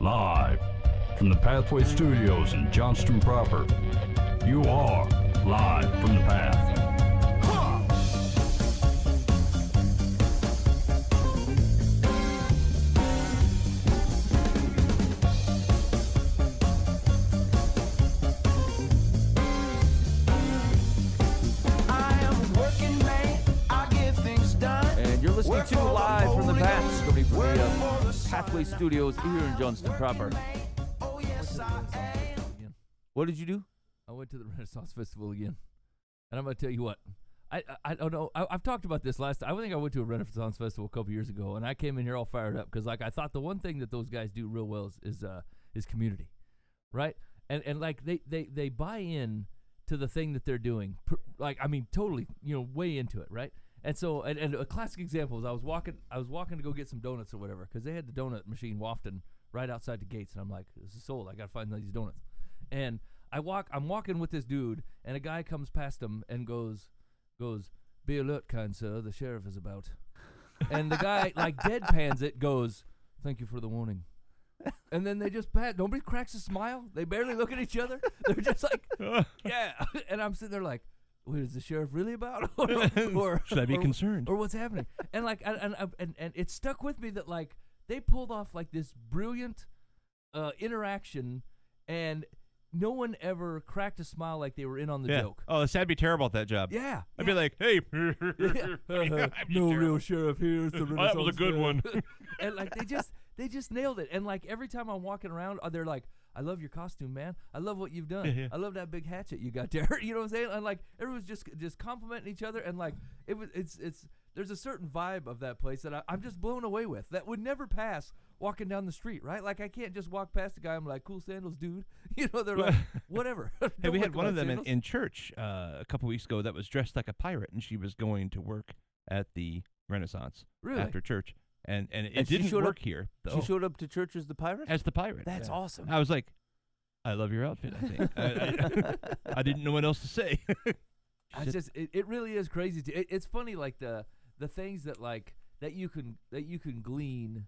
Live from the Pathway Studios in Johnston proper. You are live from the path. Listening to Live from the Path, coming from the Pathway Studios here in Johnston proper. What did you do? I went to the Renaissance Festival again, and I'm going to tell you what. I don't know. I've talked about this last time. I think I went to a Renaissance Festival a couple years ago, and I came in here all fired up because, like, I thought the one thing that those guys do real well is community, right? And like they buy in to the thing that they're doing, like, I mean, totally, way into it, right? And so, and a classic example is I was walking to go get some donuts or whatever, because they had the donut machine wafting right outside the gates, and I'm like, this is sold. I gotta find these donuts. And I'm walking with this dude, and a guy comes past him and goes, "Be alert, kind sir, the sheriff is about." And the guy, like, deadpans it, goes, "Thank you for the warning." And then they just pat. Nobody cracks a smile. They barely look at each other. They're just like, yeah. And I'm sitting there like, wait, is the sheriff really about? or should I be concerned? Or what's happening? And like, and it stuck with me that, like, they pulled off like this brilliant interaction, and no one ever cracked a smile like they were in on the joke. Oh, that'd be terrible at that job. Yeah. I'd be like, hey, no real sheriff here. It's the Renaissance that was a good one. And like they just nailed it. And like every time I'm walking around, they're like, "I love your costume, man. I love what you've done. Yeah. I love that big hatchet you got there." You know what I'm saying? And like everyone's just complimenting each other, and like it's there's a certain vibe of that place that I'm just blown away with. That would never pass walking down the street, right? Like, I can't just walk past a guy and I'm like, "Cool sandals, dude." They're like, whatever. Hey, we had one of them in church a couple weeks ago that was dressed like a pirate, and she was going to work at the Renaissance after church. And it didn't work here. She showed up to church as the pirate? As the pirate. That's awesome. I was like, I love your outfit, I think. I didn't know what else to say. It really is crazy. It's funny, like the things that like that you can glean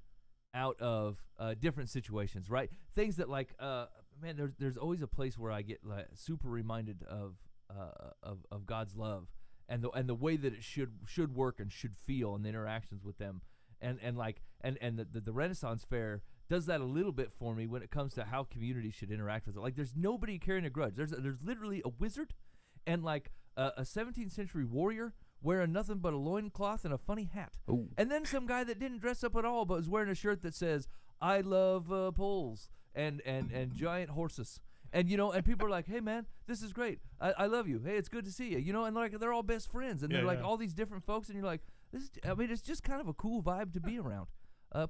out of different situations, right? Things that like man, there's always a place where I get like super reminded of God's love and the way that it should work and should feel, and the interactions with them. And the Renaissance Fair does that a little bit for me when it comes to how communities should interact with it. Like, there's nobody carrying a grudge. There's literally a wizard and like a 17th century warrior wearing nothing but a loincloth and a funny hat. Ooh. And then some guy that didn't dress up at all but was wearing a shirt that says, "I love poles and giant horses." And and people are like, "Hey man, this is great. I love you. Hey, it's good to see you." And like they're all best friends, and they're like all these different folks, and you're like, it's just kind of a cool vibe to be around.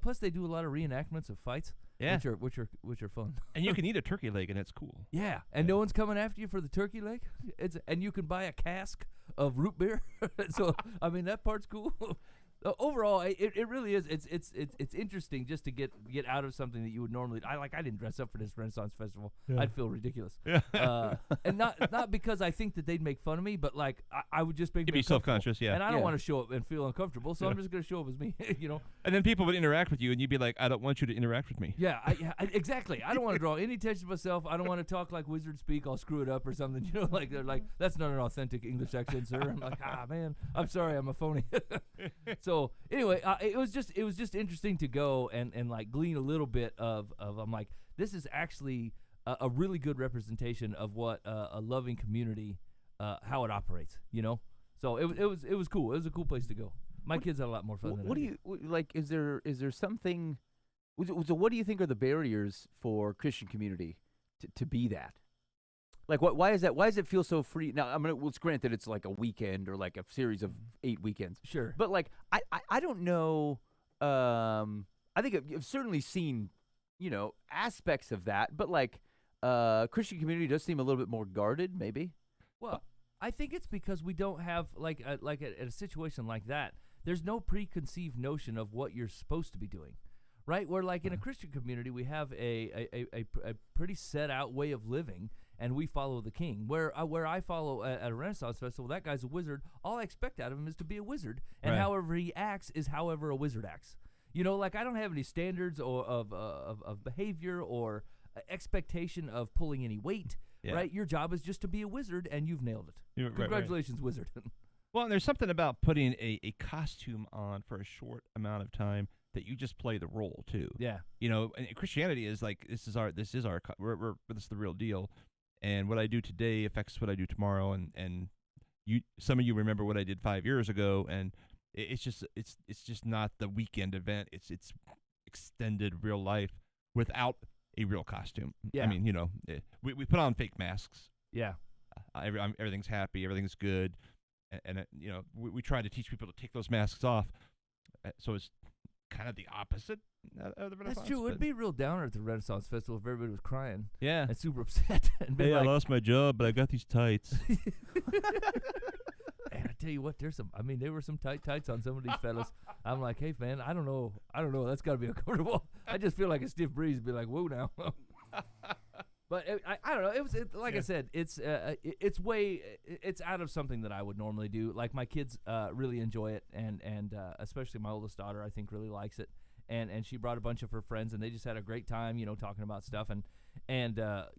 Plus, they do a lot of reenactments of fights, which are fun. And you can eat a turkey leg, and it's cool. Yeah, and no one's coming after you for the turkey leg. And you can buy a cask of root beer. So I mean, that part's cool. Overall, it really is. It's interesting just to get out of something that you would normally. I didn't dress up for this Renaissance Festival. Yeah. I'd feel ridiculous. Yeah. And not because I think that they'd make fun of me, but like I would just make You'd me be self-conscious, And I don't want to show up and feel uncomfortable, so I'm just going to show up as me. And then people would interact with you, and you'd be like, "I don't want you to interact with me." Yeah, exactly. I don't want to draw any attention to myself. I don't want to talk like wizard speak. I'll screw it up or something. Like they're like, "That's not an authentic English accent, sir." I'm like, man, I'm sorry, I'm a phony. So anyway. It was just interesting to go and like glean a little bit of I'm like, this is actually a really good representation of what a loving community how it operates, So it was cool. It was a cool place to go. My kids had a lot more fun. What do you like? Is there something? So what do you think are the barriers for Christian community to be that? Like, why is that? Why does it feel so free? Now, let's grant that it's like a weekend or like a series of 8 weekends. Sure. But like, I don't know. I think I've certainly seen, aspects of that. But like, Christian community does seem a little bit more guarded, maybe. Well, I think it's because we don't have like a situation like that. There's no preconceived notion of what you're supposed to be doing. Right? Where like in a Christian community, we have a pretty set out way of living, and we follow the king. Where I follow at a Renaissance festival, that guy's a wizard. All I expect out of him is to be a wizard, and right. however he acts is however a wizard acts. You know, like I don't have any standards or of behavior or expectation of pulling any weight. Yeah. Right? Your job is just to be a wizard, and you've nailed it. Congratulations, wizard. Well, and there's something about putting a costume on for a short amount of time that you just play the role too. Yeah. You know, and Christianity is like this is the real deal, and what I do today affects what I do tomorrow, and some of you remember what I did 5 years ago, and it's just not the weekend event. It's extended real life without a real costume. Yeah. I mean, you know, we put on fake masks. Yeah. Everything's happy, everything's good, and you know, we try to teach people to take those masks off. So it's kind of the opposite of the Renaissance. That's true. It'd be real downer at the Renaissance Festival if everybody was crying. Yeah. And super upset. And Hey, I lost my job, but I got these tights. And I tell you what, there were some tight tights on some of these fellas. I'm like, hey man, I don't know, that's got to be uncomfortable. I just feel like a stiff breeze would be like, whoa now. But I don't know. Like I said, it's out of something that I would normally do. Like my kids really enjoy it, and especially my oldest daughter, I think, really likes it. And she brought a bunch of her friends, and they just had a great time, you know, talking about stuff. And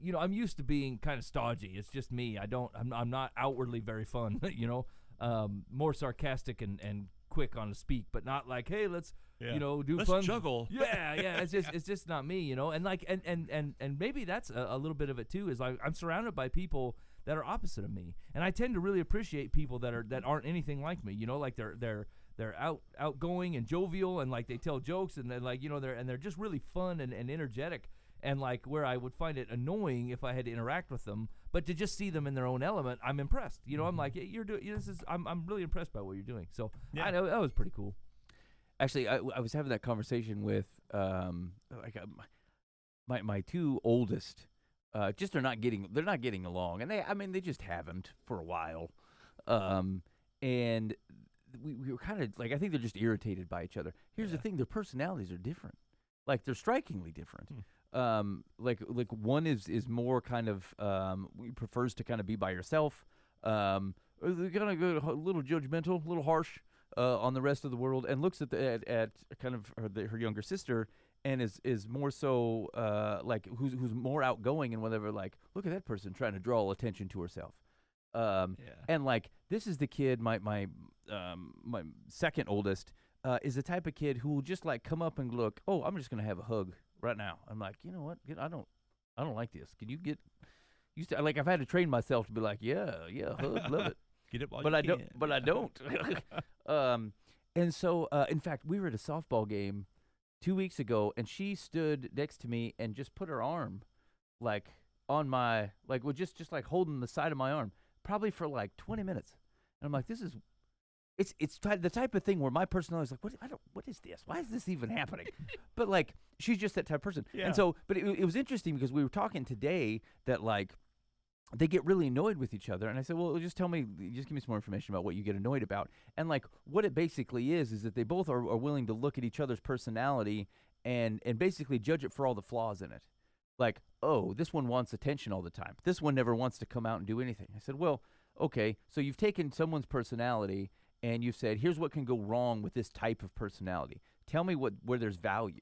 you know, I'm used to being kind of stodgy. It's just me. I'm not outwardly very fun, you know. More sarcastic and quick on the speak, but not like, hey, let's you know, let's fun juggle. Yeah. It's just not me, you know. And like and maybe that's a little bit of it too. Is like I'm surrounded by people that are opposite of me, and I tend to really appreciate people that aren't anything like me. You know, like they're outgoing and jovial, and like they tell jokes, and then like, you know, they're just really fun and energetic. And like where I would find it annoying if I had to interact with them, but to just see them in their own element, I'm impressed. You know, I'm like, you're doing this is I'm really impressed by what you're doing. So yeah. I know that was pretty cool. Actually, I was having that conversation with my two oldest. They're not getting along, and they just haven't for a while. And we were kind of like, I think they're just irritated by each other. Here's the thing: their personalities are different. Like they're strikingly different. Like one is more kind of prefers to kind of be by herself. They're kind of a little judgmental, a little harsh on the rest of the world, and looks at kind of her younger sister, and is more so like who's more outgoing and whatever. Like, look at that person trying to draw attention to herself. And like this is the kid, my second oldest. Is the type of kid who will just like come up and look, oh, I'm just gonna have a hug right now. I'm like, you know what? I don't like this. Can you get used to? Like, I've had to train myself to be like, yeah, hug, love it. Get it while but you I can. don't. But I don't. And so, in fact, we were at a softball game 2 weeks ago, and she stood next to me and just put her arm, like on my, like, with just like holding the side of my arm, probably for like 20 minutes. And I'm like, this is. It's the type of thing where my personality is like, what is this? Why is this even happening? But like, she's just that type of person. Yeah. And so, but it was interesting because we were talking today that like, they get really annoyed with each other. And I said, well, just give me some more information about what you get annoyed about. And like, what it basically is that they both are willing to look at each other's personality and basically judge it for all the flaws in it. Like, oh, this one wants attention all the time. This one never wants to come out and do anything. I said, well, okay, so you've taken someone's personality and you said, here's what can go wrong with this type of personality. Tell me where there's value.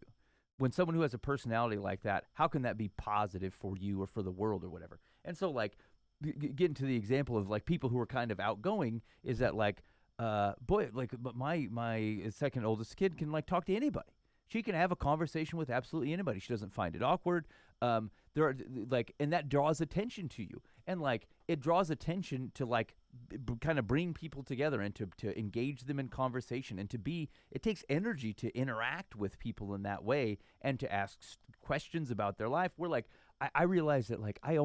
When someone who has a personality like that, how can that be positive for you or for the world or whatever? And so, like, getting to the example of, like, people who are kind of outgoing is that, like, but my second oldest kid can, like, talk to anybody. She can have a conversation with absolutely anybody. She doesn't find it awkward. There are, like, and that draws attention to you. And, like, it draws attention to, like, kind of bring people together and to engage them in conversation and it takes energy to interact with people in that way and to ask questions about their life. We're like, I realize that, like, I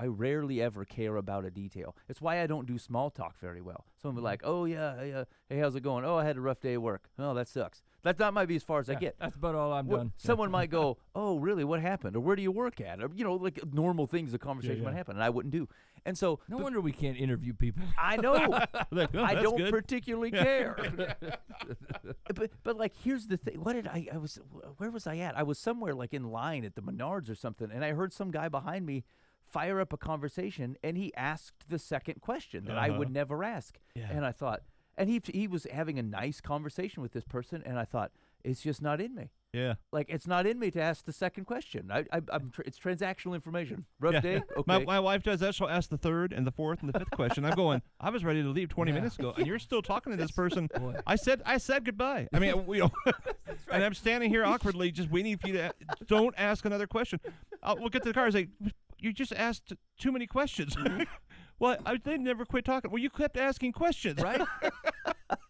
rarely ever care about a detail. It's why I don't do small talk very well. Someone will be like, oh, yeah, hey, how's it going? Oh, I had a rough day at work. Oh, that sucks. That might be as far as I get. That's about all I'm done. Someone might go, oh, really, what happened? Or where do you work at? Or, you know, like normal things, a conversation might happen, and I wouldn't do. And so, no wonder we can't interview people. I know. Like, oh, I don't good. particularly care. but like, here's the thing. Where was I at? I was somewhere like in line at the Menards or something, and I heard some guy behind me fire up a conversation, and he asked the second question that I would never ask. Yeah. And I thought, and he was having a nice conversation with this person, and I thought, It's just not in me. Yeah. Like, it's not in me to ask the second question. It's transactional information. Rough day? Okay. My wife does that. She'll ask the third and the fourth and the fifth question. I'm going, I was ready to leave 20 minutes ago, and you're still talking to this person. Boy. I said goodbye. I mean, and I'm standing here awkwardly just waiting for you to don't ask another question. We'll get to the car and say, you just asked too many questions. Well, they never quit talking. Well, you kept asking questions. Right?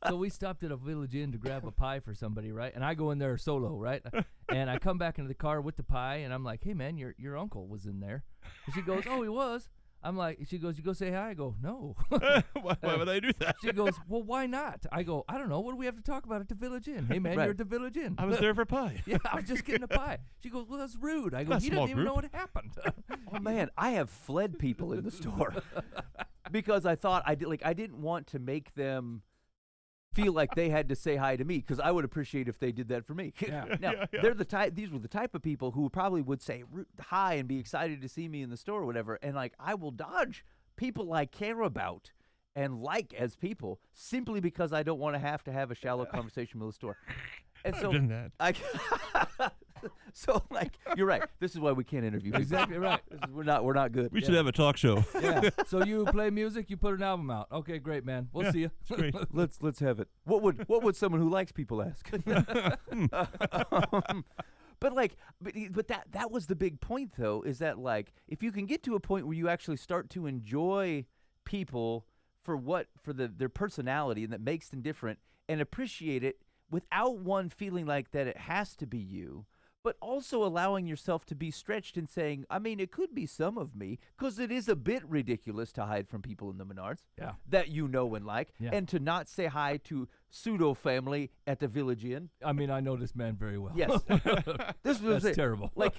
So we stopped at a Village Inn to grab a pie for somebody, right? And I go in there solo, right? And I come back into the car with the pie, and I'm like, hey, man, your uncle was in there. And she goes, oh, he was? I'm like, she goes, you go say hi? I go, no. Why would I do that? She goes, well, why not? I go, I don't know. What do we have to talk about at the Village Inn? Hey, man, Right. you're at the Village Inn. I was there for pie. Yeah, I was just getting a pie. She goes, well, that's rude. I go, Not a he small doesn't even know group. what happened. Oh man, I have fled people in the store because I thought I didn't want to make them feel like they had to say hi to me, because I would appreciate if they did that for me. Yeah. Now, Yeah. they're the type. These were the type of people who probably would say hi and be excited to see me in the store or whatever. And like, I will dodge people I care about and like as people simply because I don't want to have a shallow conversation with the store. And so I've done that. so like, you're right. This is why we can't interview people. Exactly right. We're not good. We should have a talk show. Yeah. So you play music, you put an album out. Okay, great, man. We'll see you. It's great. Let's have it. What would someone who likes people ask? But that was the big point, though, is that like, if you can get to a point where you actually start to enjoy people for their personality and that makes them different, and appreciate it without one feeling like that it has to be you, but also allowing yourself to be stretched and saying, I mean, it could be some of me, because it is a bit ridiculous to hide from people in the Menards Yeah. that you know and like, Yeah. and to not say hi to pseudo family at the Village Inn. I mean, I know this man very well. Yes. This was That's terrible. Like,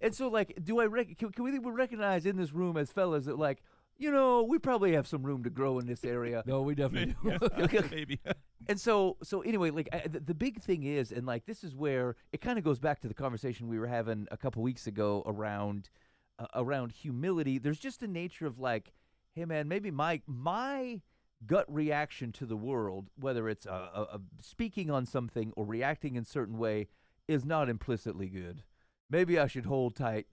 and so like, do I can we recognize in this room as fellas that like, you know, we probably have some room to grow in this area. No, we definitely do. Maybe. And so anyway, like the big thing is, and like this is where it kind of goes back to the conversation we were having a couple weeks ago around humility. There's just a nature of like, hey man, maybe my gut reaction to the world, whether it's speaking on something or reacting in a certain way, is not implicitly good. Maybe I should hold tight.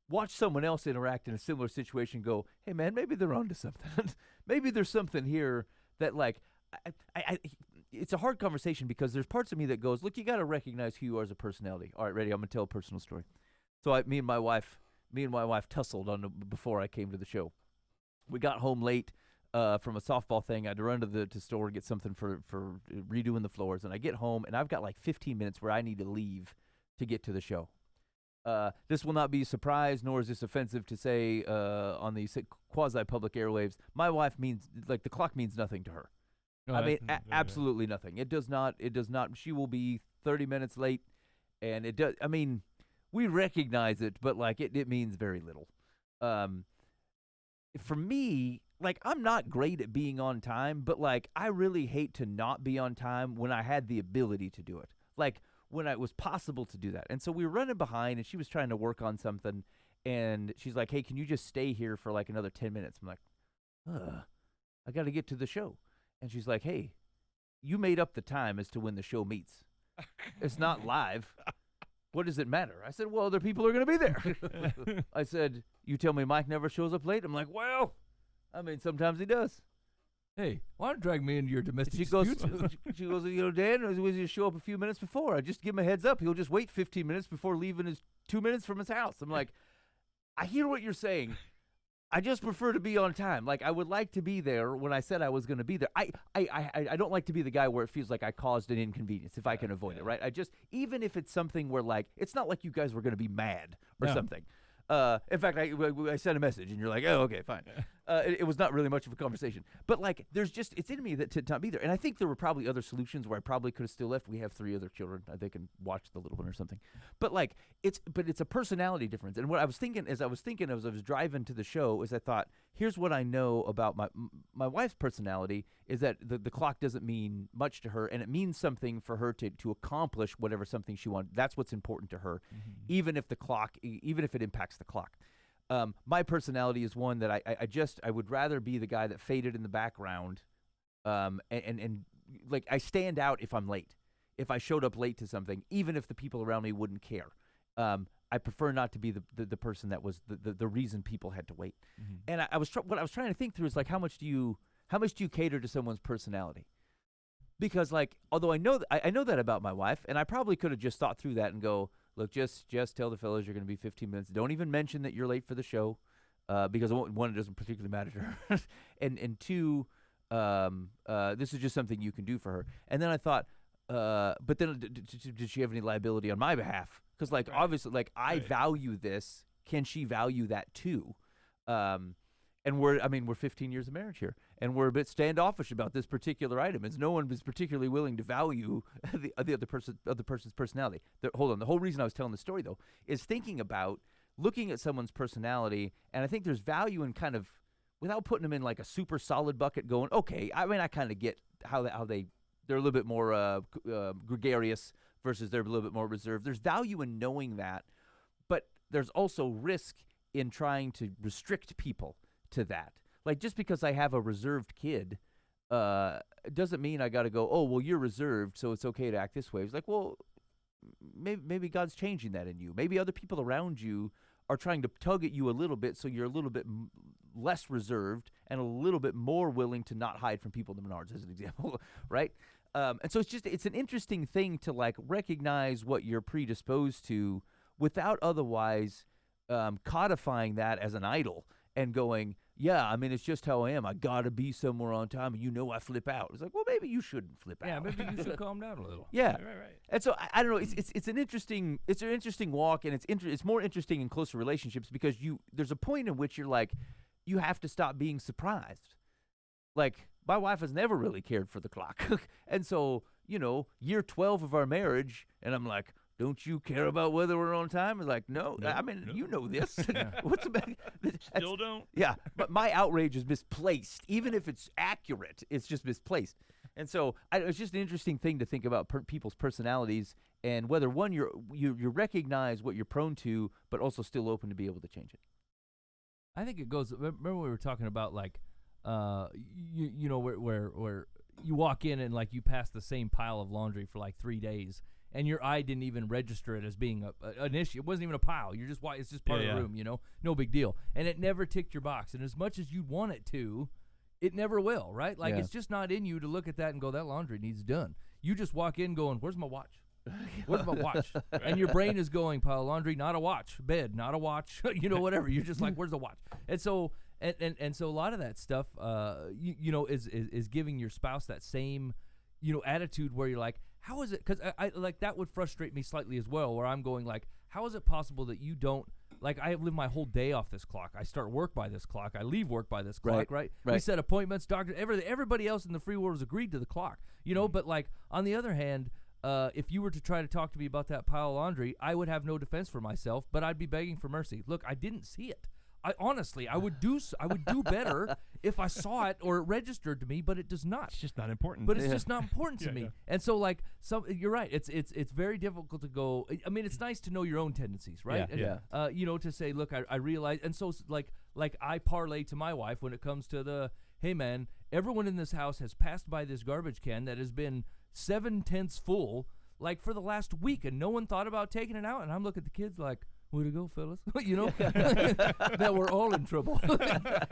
Watch someone else interact in a similar situation, go, hey man, maybe they're onto something. Maybe there's something here that like, it's a hard conversation because there's parts of me that goes, look, you got to recognize who you are as a personality. All right, ready? I'm gonna tell a personal story. So me and my wife tussled before I came to the show. We got home late from a softball thing. I had to run to the store to get something for redoing the floors, and I get home and I've got like 15 minutes where I need to leave to get to the show. This will not be a surprise, nor is this offensive to say on the quasi-public airwaves. My wife means, like, the clock means nothing to her. No, I mean, that's- absolutely nothing. It does not. She will be 30 minutes late, and it does. I mean, we recognize it, but like, it means very little. For me, like, I'm not great at being on time, but like, I really hate to not be on time when I had the ability to do it. Like, when it was possible to do that. And so we were running behind, and she was trying to work on something, and she's like, hey, can you just stay here for like another 10 minutes? I'm like, I got to get to the show. And she's like, hey, you made up the time as to when the show meets. It's not live. What does it matter? I said, well, other people are going to be there. I said, you tell me Mike never shows up late? I'm like, well, I mean, sometimes he does. Hey, why don't you drag me into your domestic She goes, disputes? you know, Dan, was he show up a few minutes before? I just give him a heads up. He'll just wait 15 minutes before leaving 2 minutes from his house. I'm like, I hear what you're saying. I just prefer to be on time. Like, I would like to be there when I said I was going to be there. I don't like to be the guy where it feels like I caused an inconvenience if I can avoid it, right? Even if it's something where, like, it's not like you guys were going to be mad or something. In fact, I sent a message, and you're like, oh, okay, fine. It was not really much of a conversation. But, like, it's in me that to not be there. And I think there were probably other solutions where I probably could have still left. We have 3 other children. They can watch the little one or something. But, like, it's a personality difference. And what I was thinking as I was driving to the show is I thought, here's what I know about my wife's personality is that the clock doesn't mean much to her, and it means something for her to accomplish whatever something she wants. That's what's important to her, even if it impacts the clock. My personality is one that I would rather be the guy that faded in the background, and like, I stand out if I'm late. if I showed up late to something, even if the people around me wouldn't care. I prefer not to be the person that was the reason people had to wait. And what I was trying to think through is like how much do you cater to someone's personality? Because like although I know that about my wife, and I probably could have just thought through that and go, look, just tell the fellas you're going to be 15 minutes. Don't even mention that you're late for the show, because one, it doesn't particularly matter to her, and two, this is just something you can do for her. And then I thought, but then did she have any liability on my behalf? Because like obviously, like I value this. Can she value that too? And we're 15 years of marriage here, and we're a bit standoffish about this particular item, as no one is particularly willing to value the other person's personality. Hold on, the whole reason I was telling the story though is thinking about looking at someone's personality, and I think there's value in kind of without putting them in like a super solid bucket. Going, okay, I mean, I kind of get how they're a little bit more gregarious versus they're a little bit more reserved. There's value in knowing that, but there's also risk in trying to restrict people to that. Like just because I have a reserved kid doesn't mean I got to go, oh, well, you're reserved, so it's okay to act this way. It's like, well, maybe God's changing that in you. Maybe other people around you are trying to tug at you a little bit so you're a little bit less reserved and a little bit more willing to not hide from people in the Menards, as an example, right? And so it's an interesting thing to like recognize what you're predisposed to without otherwise codifying that as an idol and going, yeah, I mean, it's just how I am. I got to be somewhere on time, and I flip out. It's like, well, maybe you shouldn't flip out. Yeah, maybe you should calm down a little. Yeah. Right. And so I don't know. It's an interesting walk, and it's more interesting in closer relationships because there's a point in which you're like, you have to stop being surprised. Like my wife has never really cared for the clock, and so year 12 of our marriage, and I'm like, don't you care about whether we're on time? It's like, no. I mean, you know this. What's the back? Still don't. Yeah, but my outrage is misplaced. Even if it's accurate, it's just misplaced. And so it's just an interesting thing to think about people's personalities and whether one you recognize what you're prone to, but also still open to be able to change it. I think it goes. Remember we were talking about like, where you walk in and like you pass the same pile of laundry for like 3 days. And your eye didn't even register it as being an issue. It wasn't even a pile. It's just part of the room, no big deal. And it never ticked your box. And as much as you want it to, it never will, right? Like it's just not in you to look at that and go, that laundry needs done. You just walk in going, where's my watch? Where's my watch? And your brain is going, pile of laundry, not a watch. Bed, not a watch. Whatever. You're just like, where's the watch? And so and so a lot of that stuff, is giving your spouse that same, attitude where you're like, how is it? Because I like that would frustrate me slightly as well, where I'm going like, how is it possible that you don't, like I live my whole day off this clock. I start work by this clock. I leave work by this clock, right? We set appointments, doctor, everybody else in the free world has agreed to the clock, But like on the other hand, if you were to try to talk to me about that pile of laundry, I would have no defense for myself, but I'd be begging for mercy. Look, I didn't see it. I would do better if I saw it or it registered to me, but it does not. It's just not important. But it's just not important to me. Yeah. And so, like, you're right. It's very difficult to go. I mean, it's nice to know your own tendencies, right? To say, look, I realize. And so, like I parlay to my wife when it comes to the, hey, man, everyone in this house has passed by this garbage can that has been 7/10 full, like for the last week, and no one thought about taking it out. And I'm looking at the kids like, way to go, fellas. That we're all in trouble.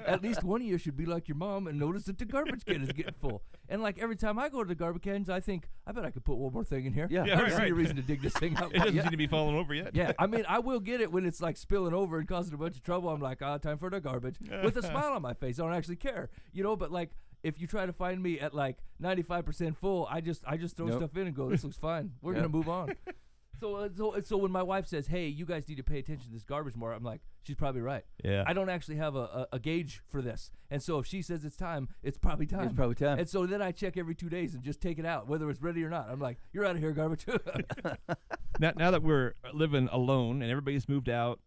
At least one of you should be like your mom and notice that the garbage can is getting full. And like every time I go to the garbage cans, I think, I bet I could put one more thing in here. Yeah, I don't see any reason to dig this thing out. It doesn't seem to be falling over yet. Yeah, I mean, I will get it when it's like spilling over and causing a bunch of trouble. I'm like, time for the garbage. With a smile on my face. I don't actually care. But like, if you try to find me at like 95% full, I just throw stuff in and go, this looks fine. We're going to move on. So when my wife says, hey, you guys need to pay attention to this garbage more, I'm like, she's probably right. Yeah. I don't actually have a gauge for this. And so if she says it's time, it's probably time. It's probably time. And so then I check every 2 days and just take it out, whether it's ready or not. I'm like, you're out of here, garbage. Now that we're living alone and everybody's moved out,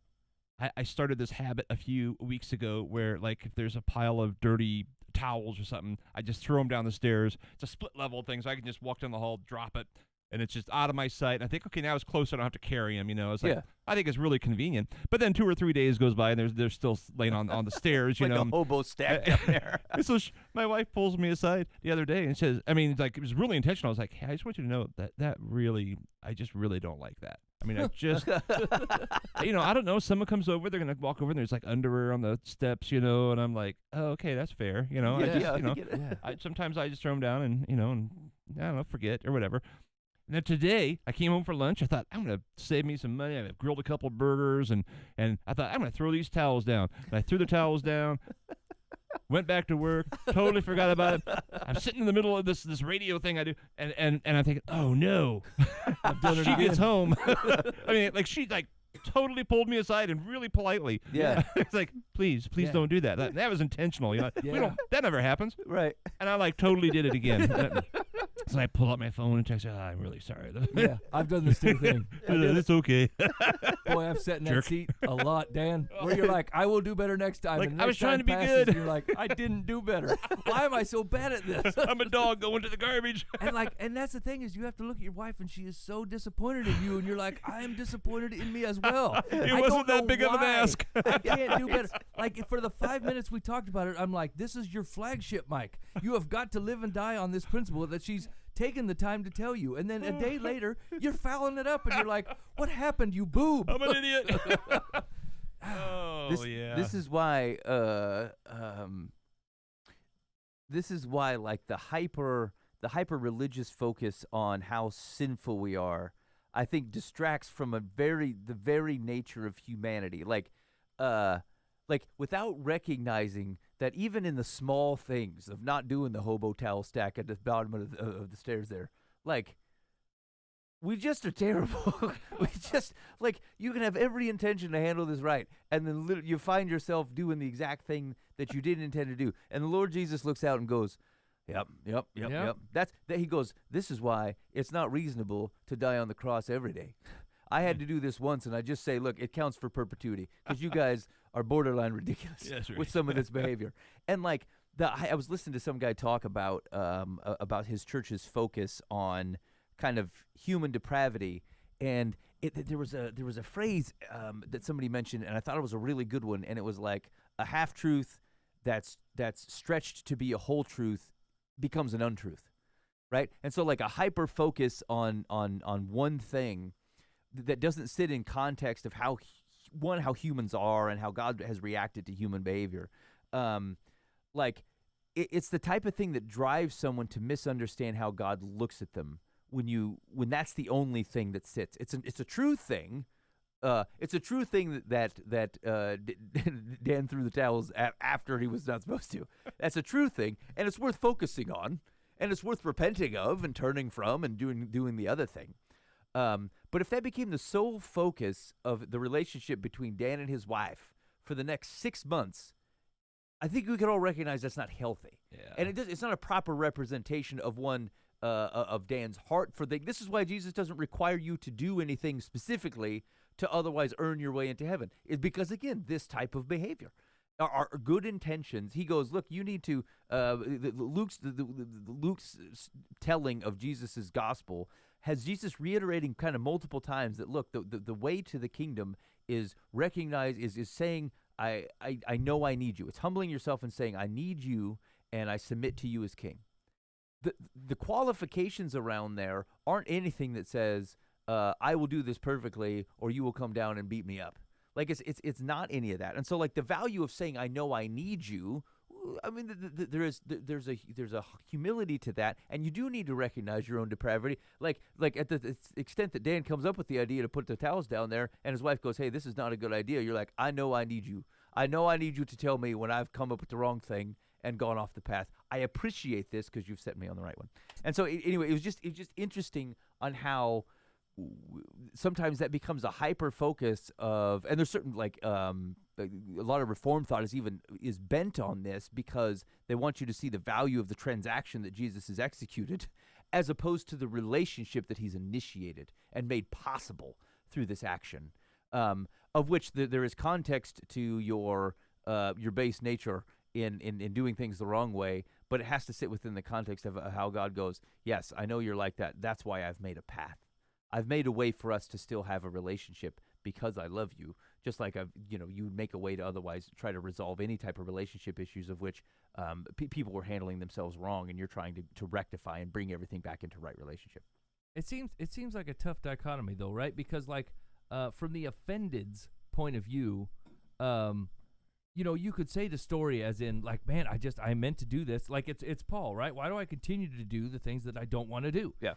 I started this habit a few weeks ago where, like, if there's a pile of dirty towels or something, I just throw them down the stairs. It's a split level thing, so I can just walk down the hall, drop it, and it's just out of my sight. And I think, okay, now it's close. I don't have to carry him. It's like, Yeah. I think it's really convenient. But then 2 or 3 days goes by, and they're still laying on the stairs. Like a hobo stacked up there. And so my wife pulls me aside the other day and says, I mean, like, it was really intentional. I was like, hey, I just want you to know that really, I just really don't like that. I mean, I just, I don't know. Someone comes over, they're going to walk over, and there's like underwear on the steps, and I'm like, oh, okay, that's fair. Sometimes I just throw them down and, and I don't know, forget or whatever. And then today, I came home for lunch. I thought, I'm going to save me some money. I grilled a couple of burgers, and I thought, I'm going to throw these towels down. And I threw the towels down, went back to work, totally forgot about it. I'm sitting in the middle of this radio thing I do, and I'm thinking, oh, no. I've done it She again. gets home. I mean, like, she, like, totally pulled me aside and really politely. Yeah. It's like, please Yeah. don't do that. That was intentional. Yeah. That never happens. Right. And I, like, totally did it again. So I pull out my phone and text her, I'm really sorry. Yeah, I've done the same thing. It's okay. Boy, I've sat in that Jerk. seat a lot, Dan, where you're like, I will do better next time. Like, and the I next was trying time to be passes, good. And you're like, I didn't do better. Why am I so bad at this? I'm a dog going to the garbage. And that's the thing is you have to look at your wife and she is so disappointed in you and you're like, I am disappointed in me as well. It I wasn't don't that know big of an why. ask. I can't do better. Like for the 5 minutes we talked about it, I'm like, this is your flagship, Mike. You have got to live and die on this principle that she's taken the time to tell you. And then a day later, you're fouling it up and you're like, what happened, you boob? I'm an idiot. Oh, yeah. This is why like the hyper religious focus on how sinful we are, I think distracts from the very nature of humanity. Like without recognizing that even in the small things of not doing the hobo towel stack at the bottom of the stairs there, like, we just are terrible. We just, like, you can have every intention to handle this right, and then you find yourself doing the exact thing that you didn't intend to do. And the Lord Jesus looks out and goes, Yep. He goes, this is why it's not reasonable to die on the cross every day. I had to do this once, and I just say, look, it counts for perpetuity, because you guys are borderline ridiculous Yes, right. with some of this behavior. And, like, I was listening to some guy talk about his church's focus on kind of human depravity, and there was a phrase that somebody mentioned, and I thought it was a really good one, and it was like, a half truth that's stretched to be a whole truth becomes an untruth, right? And so, like, a hyper focus on one thing that doesn't sit in context of how humans are and how God has reacted to human behavior, it's the type of thing that drives someone to misunderstand how God looks at them when that's the only thing that sits. It's a true thing. It's a true thing that Dan threw the towels after he was not supposed to. That's a true thing, and it's worth focusing on, and it's worth repenting of and turning from and doing the other thing. But if that became the sole focus of the relationship between Dan and his wife for the next 6 months, I think we could all recognize that's not healthy. Yeah. And it's not a proper representation of of Dan's heart for things. This is why Jesus doesn't require you to do anything specifically to otherwise earn your way into heaven. It's because, again, this type of behavior. Our good intentions. He goes, look, you need to. Luke's telling of Jesus' gospel has Jesus reiterating kind of multiple times that, look, the way to the kingdom is is saying, I know I need you. It's humbling yourself and saying, I need you, and I submit to you as king. The qualifications around there aren't anything that says, I will do this perfectly, or you will come down and beat me up. Like, it's not any of that. And so, like, the value of saying, I know I need you, I mean, there's a humility to that, and you do need to recognize your own depravity. Like at the extent that Dan comes up with the idea to put the towels down there, and his wife goes, hey, this is not a good idea. You're like, I know I need you. I know I need you to tell me when I've come up with the wrong thing and gone off the path. I appreciate this because you've set me on the right one. And so, anyway, it was just interesting on how sometimes that becomes a hyper focus of, and there's certain a lot of Reform thought is bent on this because they want you to see the value of the transaction that Jesus has executed, as opposed to the relationship that he's initiated and made possible through this action, of which there is context to your base nature in doing things the wrong way, but it has to sit within the context of how God goes, yes, I know you're like that. That's why I've made a path. I've made a way for us to still have a relationship because I love you. Just like you would make a way to otherwise try to resolve any type of relationship issues of which people were handling themselves wrong, and you're trying to rectify and bring everything back into right relationship. It seems like a tough dichotomy though, right? Because like from the offended's point of view, you could say the story as in like, man, I meant to do this. Like it's Paul, right? Why do I continue to do the things that I don't want to do? Yeah.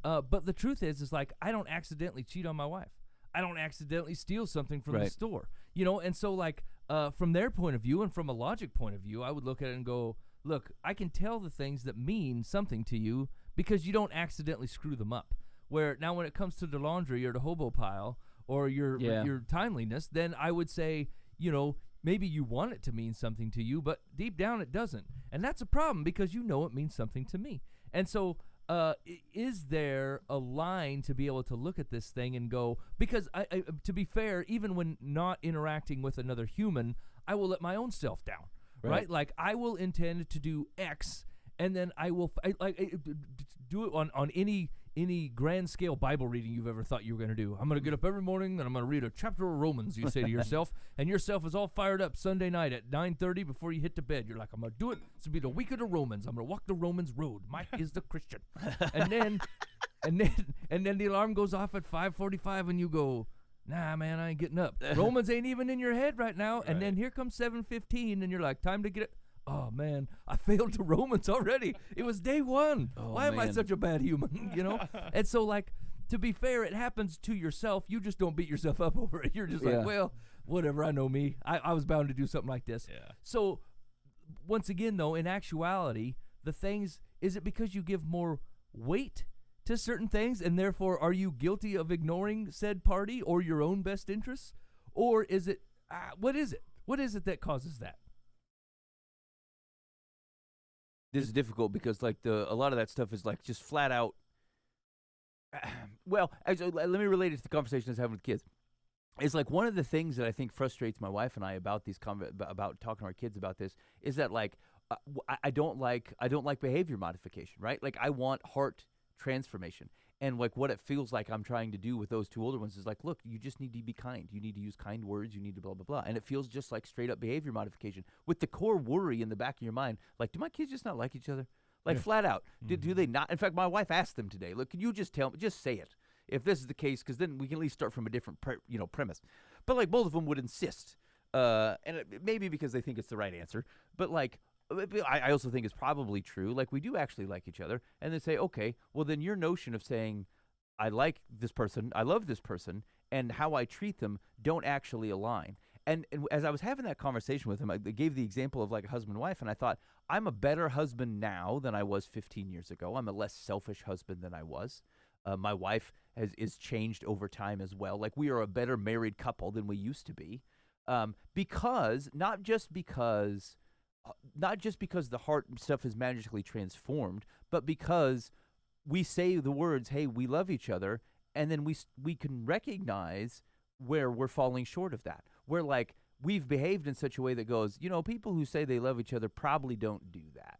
But the truth is like, I don't accidentally cheat on my wife. I don't accidentally steal something from the store, and so like, from their point of view and from a logic point of view, I would look at it and go, look, I can tell the things that mean something to you because you don't accidentally screw them up. Where now when it comes to the laundry or the hobo pile or your timeliness, then I would say, maybe you want it to mean something to you, but deep down it doesn't. And that's a problem because it means something to me. And so is there a line to be able to look at this thing and go, because I to be fair, even when not interacting with another human, I will let my own self down, right? Like I will intend to do X, and then I will do it on any grand scale Bible reading you've ever thought you were going to do. I'm going to get up every morning and I'm going to read a chapter of Romans, you say to yourself, and yourself is all fired up Sunday night at 9:30 before you hit the bed. You're like, I'm going to do it. This will be the week of the Romans. I'm going to walk the Romans road. Mike is the Christian. And then the alarm goes off at 5:45 and you go, nah, man, I ain't getting up. Romans ain't even in your head right now. Right. And then here comes 7:15 and you're like, time to get it. Oh, man, I failed to Romans already. It was day one. Why am I such a bad human, And so, like, to be fair, it happens to yourself. You just don't beat yourself up over it. You're just like, well, whatever, I know me. I was bound to do something like this. Yeah. So, once again, though, in actuality, is it because you give more weight to certain things, and therefore are you guilty of ignoring said party or your own best interests? Or is it, what is it? What is it that causes that? This is difficult because like a lot of that stuff is like just flat out. Well, actually, let me relate it to the conversation I was having with kids. It's like one of the things that I think frustrates my wife and I about these about talking to our kids about this is that like I don't like behavior modification, right? Like I want heart transformation. And like what it feels like I'm trying to do with those two older ones is like, look, you just need to be kind. You need to use kind words. You need to blah, blah, blah. And it feels just like straight up behavior modification with the core worry in the back of your mind. Like, do my kids just not like each other? Like flat out. Mm-hmm. Do they not? In fact, my wife asked them today, look, can you just just say it if this is the case? Because then we can at least start from a different premise. But like both of them would insist. And maybe because they think it's the right answer. But like, I also think it's probably true. Like, we do actually like each other. And they say, okay, well, then your notion of saying, I like this person, I love this person, and how I treat them don't actually align. And as I was having that conversation with him, I gave the example of like a husband and wife, and I thought, I'm a better husband now than I was 15 years ago. I'm a less selfish husband than I was. My wife is changed over time as well. Like, we are a better married couple than we used to be. Because, not just because the heart stuff is magically transformed, but because we say the words, hey, we love each other, and then we can recognize where we're falling short of that. Where, like, we've behaved in such a way that goes, people who say they love each other probably don't do that.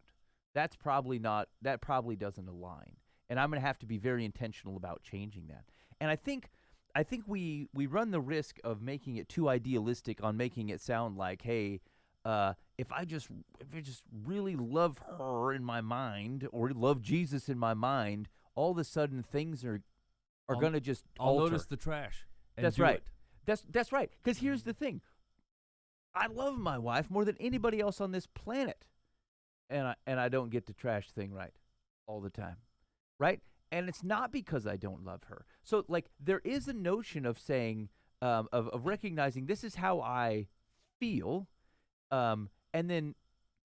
That probably doesn't align. And I'm going to have to be very intentional about changing that. And I think we run the risk of making it too idealistic on making it sound like, hey, if I just really love her in my mind or love Jesus in my mind, all of a sudden things are going to just alter. I'll notice the trash. That's right. That's right. Because here's the thing. I love my wife more than anybody else on this planet. And I don't get the trash thing right all the time. Right? And it's not because I don't love her. So, like, there is a notion of saying, of recognizing this is how I feel, and then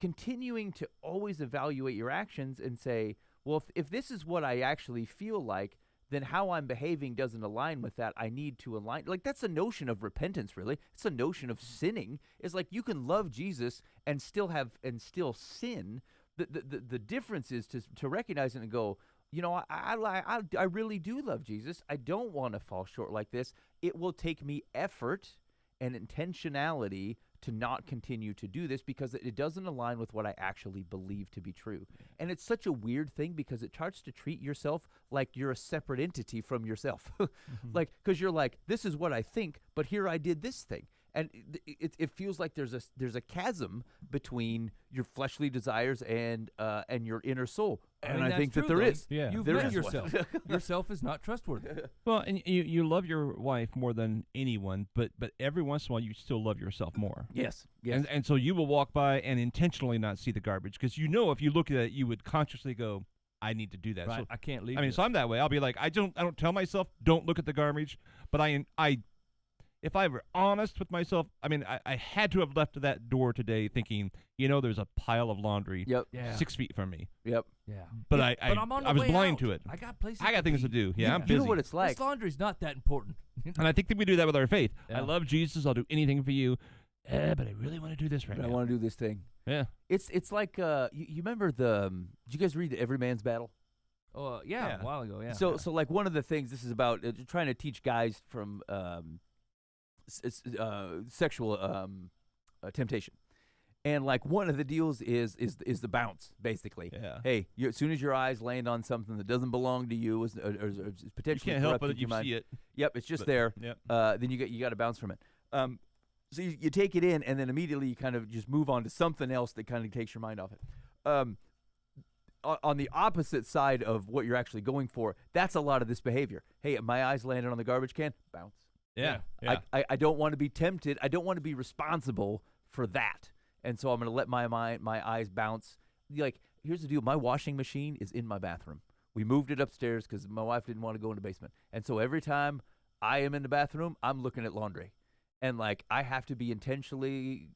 continuing to always evaluate your actions and say, well, if this is what I actually feel like, then how I'm behaving doesn't align with that. I need to align. Like, that's a notion of repentance, really. It's a notion of sinning. It's like you can love Jesus and still sin. The difference is to recognize it and go, I really do love Jesus. I don't want to fall short like this. It will take me effort and intentionality to not continue to do this because it doesn't align with what I actually believe to be true. And it's such a weird thing because it starts to treat yourself like you're a separate entity from yourself. Like, because you're like, this is what I think, but here I did this thing. And it feels like there's a chasm between your fleshly desires and your inner soul. And I think that there is. Yeah. You've There met is yourself. Yourself is not trustworthy. Well, and you love your wife more than anyone, but every once in a while you still love yourself more. Yes. Yes. And so you will walk by and intentionally not see the garbage because you know if you look at it, you would consciously go, I need to do that. Right. So, I can't leave. I mean, this. so I'm that way. I'll be like, I don't tell myself don't look at the garbage, but I if I were honest with myself, I mean, I had to have left that door today thinking, there's a pile of laundry Yep. Yeah. 6 feet from me. Yep. Yeah. But Yeah, I I'm on the was way blind out. to it. I got places. I got things to do. Yeah, I'm busy. You know what it's like. This laundry's not that important. And I think that we do that with our faith. Yeah. I love Jesus. I'll do anything for you. But I really want to do this right But now. I want to do this thing. Yeah. It's like you remember the did you guys read Every Man's Battle? Oh yeah, Yeah. a while ago. Yeah. So like one of the things this is about trying to teach guys from sexual temptation, and like one of the deals is the bounce basically. Yeah. Hey, as soon as your eyes land on something that doesn't belong to you, is You potentially can't help corrupted it. your You mind. see it. Yep, it's just But- there. Yep. Then you got to bounce from it. So you take it in, and then immediately you kind of just move on to something else that kind of takes your mind off it. On the opposite side of what you're actually going for, that's a lot of this behavior. Hey, my eyes landed on the garbage can, bounce. Yeah. Yeah. I don't want to be tempted. I don't want to be responsible for that. And so I'm going to let my eyes bounce. Like, here's the deal. My washing machine is in my bathroom. We moved it upstairs because my wife didn't want to go in the basement. And so every time I am in the bathroom, I'm looking at laundry. And, like, I have to be intentionally,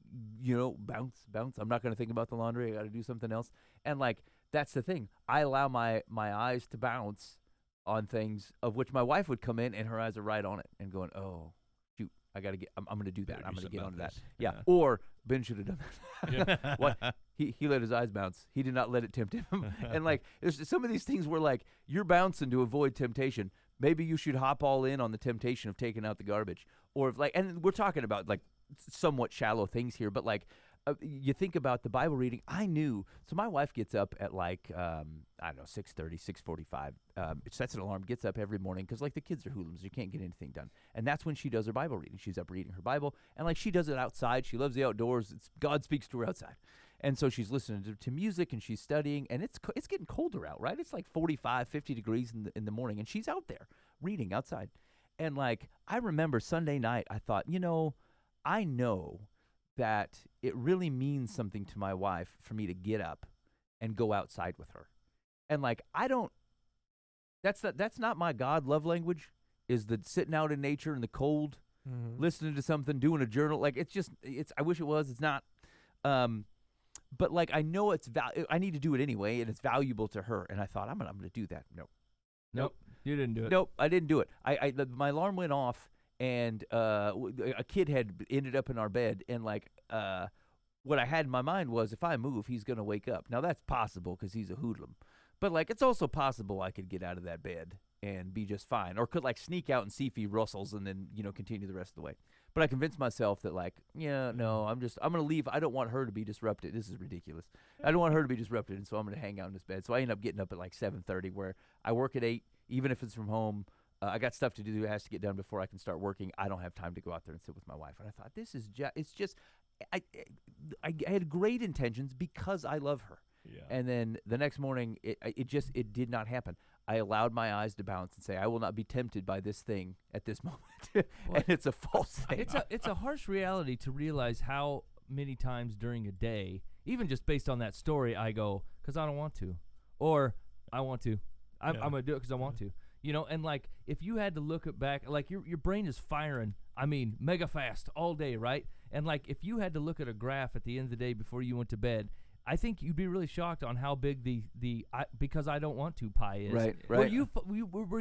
bounce. I'm not going to think about the laundry. I got to do something else. And, like, that's the thing. I allow my eyes to bounce on things of which my wife would come in and her eyes are right on it and going, oh, shoot, I'm going to do that. Better I'm do going to get something onto about that. this. Yeah. Yeah. Or Ben should have done that. What? He let his eyes bounce. He did not let it tempt him. And, like, there's some of these things where, like, you're bouncing to avoid temptation. Maybe you should hop all in on the temptation of taking out the garbage. Or, if, like, and we're talking about, like, somewhat shallow things here, but, like, you think about the Bible reading. I knew. So my wife gets up at, like, I don't know, 6:30, 6:45. Sets an alarm, gets up every morning because, like, the kids are hoodlums. You can't get anything done. And that's when she does her Bible reading. She's up reading her Bible. And, like, she does it outside. She loves the outdoors. God speaks to her outside. And so she's listening to music and she's studying. And it's getting colder out, right? It's like 45, 50 degrees in the morning. And she's out there reading outside. And, like, I remember Sunday night, I thought, I know that it really means something to my wife for me to get up and go outside with her. And, like, that's not my God love language, is the sitting out in nature in the cold, listening to something, doing a journal. Like, I wish it was, it's not. But, like, I know I need to do it anyway, and it's valuable to her. And I thought, I'm going to do that. Nope. You didn't do it. Nope, I didn't do it. My alarm went off, and a kid had ended up in our bed, and, like, what I had in my mind was if I move, he's going to wake up. Now, that's possible because he's a hoodlum. But, like, it's also possible I could get out of that bed and be just fine, or could, like, sneak out and see if he rustles and then, continue the rest of the way. But I convinced myself that, like, no, I'm going to leave. I don't want her to be disrupted. This is ridiculous. I don't want her to be disrupted, and so I'm going to hang out in this bed. So I end up getting up at, like, 7:30, where I work at 8, even if it's from home. I got stuff to do. It has to get done before I can start working. I don't have time to go out there and sit with my wife. And I thought, this is it's just, I had great intentions because I love her. Yeah. And then the next morning, it did not happen. I allowed my eyes to bounce and say, I will not be tempted by this thing at this moment. And it's a false thing. It's a harsh reality to realize how many times during a day, even just based on that story, I go, because I don't want to, or I want to. I'm going to do it because I want to. And, like, if you had to look back, like, your brain is firing, mega fast all day, right? And, like, if you had to look at a graph at the end of the day before you went to bed, I think you'd be really shocked on how big the because I don't want to pie is. Right. Where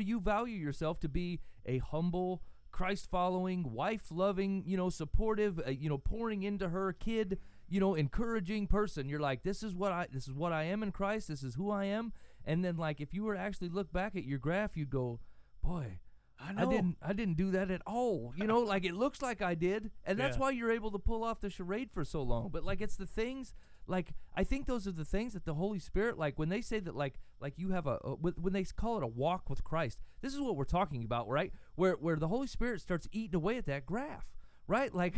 you value yourself to be a humble, Christ-following, wife-loving, supportive, pouring into her kid, encouraging person. You're like, this is what I am in Christ. This is who I am. And then, like, if you were to actually look back at your graph, you'd go, boy, I know. I didn't do that at all. You know, like it looks like I did, and that's Yeah. why you're able to pull off the charade for so long. But like it's the things, like I think those are the things that the Holy Spirit, like when they say that, like you have when they call it a walk with Christ, this is what we're talking about, right? Where the Holy Spirit starts eating away at that graph, right? Like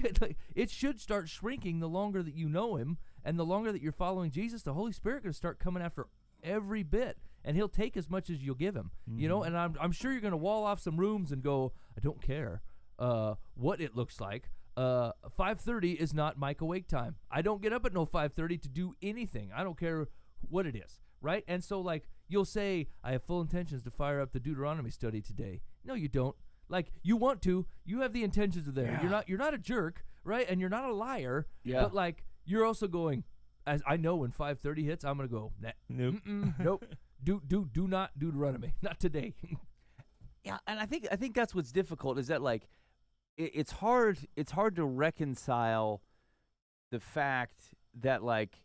it should start shrinking the longer that you know Him, and the longer that you're following Jesus. The Holy Spirit going to start coming after every bit. And He'll take as much as you'll give Him, you know. And I'm sure you're going to wall off some rooms and go, I don't care what it looks like. 5:30 is not Mike awake time. I don't get up at no 5:30 to do anything. I don't care what it is, right? And so like you'll say, I have full intentions to fire up the Deuteronomy study today. No, you don't. Like you want to. You have the intentions of there. Yeah. You're not a jerk, right? And you're not a liar. Yeah. But like you're also going, as I know when 5:30 hits, I'm gonna go. Nah, Nope. nope. Do not Deuteronomy. Not today. Yeah, and I think that's what's difficult is that like it's hard to reconcile the fact that like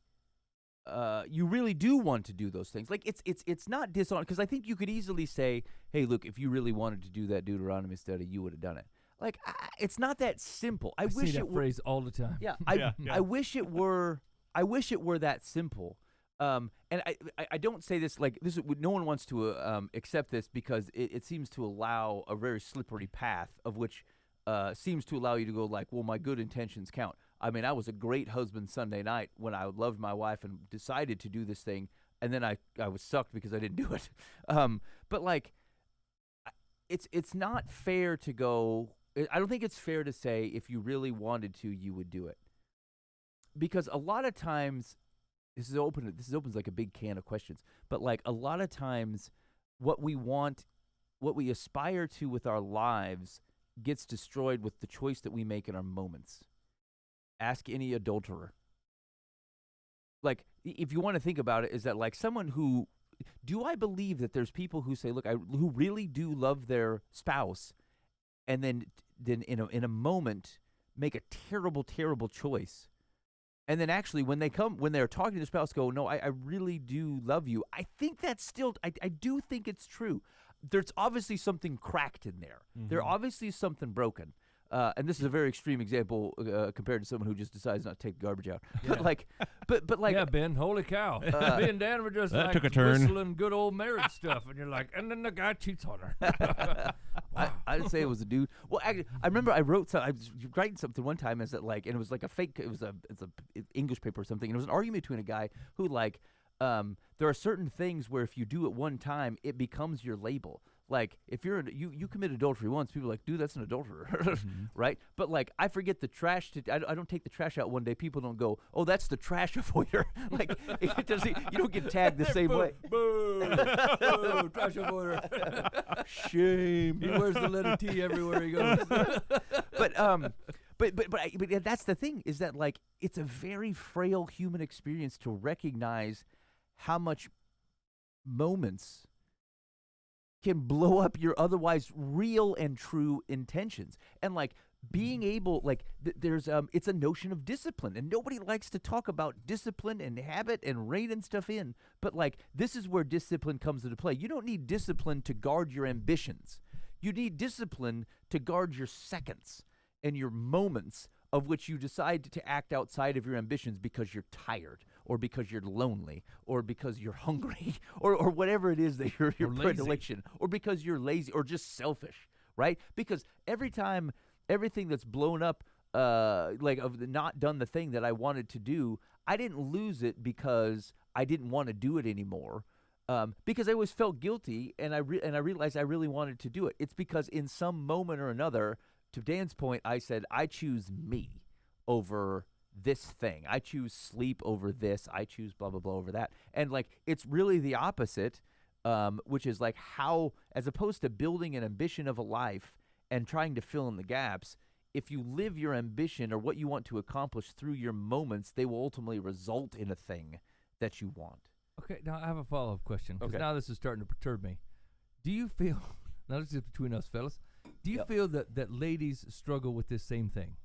you really do want to do those things. Like it's not dishonest, because I think you could easily say, hey, look, if you really wanted to do that Deuteronomy study, you would have done it. Like it's not that simple. I wish see that it were. phrase all the time. Yeah, Yeah. I wish it were. I wish it were that simple. And I don't say this like this. No one wants to accept this because it seems to allow a very slippery path of which seems to allow you to go like, well, my good intentions count. I mean, I was a great husband Sunday night when I loved my wife and decided to do this thing, and then I was sucked because I didn't do it. But like, it's not fair to go. I don't think it's fair to say if you really wanted to, you would do it, because a lot of times. This opens like a big can of questions. But like a lot of times what we want, what we aspire to with our lives gets destroyed with the choice that we make in our moments. Ask any adulterer. Like if you want to think about it, is that like someone who, do I believe that there's people who say, look, who really do love their spouse and then in a moment make a terrible choice. And then actually when they're talking to their spouse, go, no, I really do love you. I think that's still, I do think it's true. There's obviously something cracked in there. There obviously is something broken. And this is a very extreme example compared to someone who just decides not to take the garbage out. Yeah. but like, Yeah, Ben, holy cow. Me and Dan were just that like took a turn. whistling good old marriage stuff, and you're like, and then the guy cheats on her. Wow. I'd say it was a dude. Well, actually, I remember I was writing something one time, is that like, and it was like a fake, it's a English paper or something, and it was an argument between a guy who like, there are certain things where if you do it one time, it becomes your label. Like if you commit adultery once, people are like, dude, that's an adulterer, right? But like I forget the trash. I don't take the trash out one day. People don't go, oh, that's the trash avoider. Like it doesn't. You don't get tagged the same way. Boo! Boo! Trash avoider. Shame. He wears the letter T everywhere he goes. But that's the thing, is that like it's a very frail human experience to recognize how much moments can blow up your otherwise real and true intentions. And like being able, like there's it's a notion of discipline, and nobody likes to talk about discipline and habit and reining stuff in, but like this is where discipline comes into play. You don't need discipline to guard your ambitions. You need discipline to guard your seconds and your moments of which you decide to act outside of your ambitions because you're tired, or because you're lonely, or because you're hungry, or whatever it is that your predilection, or because you're lazy, or just selfish, right? Because every time, everything that's blown up, like of the not done the thing that I wanted to do, I didn't lose it because I didn't want to do it anymore. Because I always felt guilty, and I realized I really wanted to do it. It's because in some moment or another, to Dan's point, I said, I choose me over this thing. I choose sleep over this. I choose blah, blah, blah over that. And like, it's really the opposite, which is like how, as opposed to building an ambition of a life and trying to fill in the gaps, if you live your ambition or what you want to accomplish through your moments, they will ultimately result in a thing that you want. Okay, now I have a follow-up question, because Okay. now this is starting to perturb me. Do you feel, now this is between us fellas, do you Yep. feel that ladies struggle with this same thing?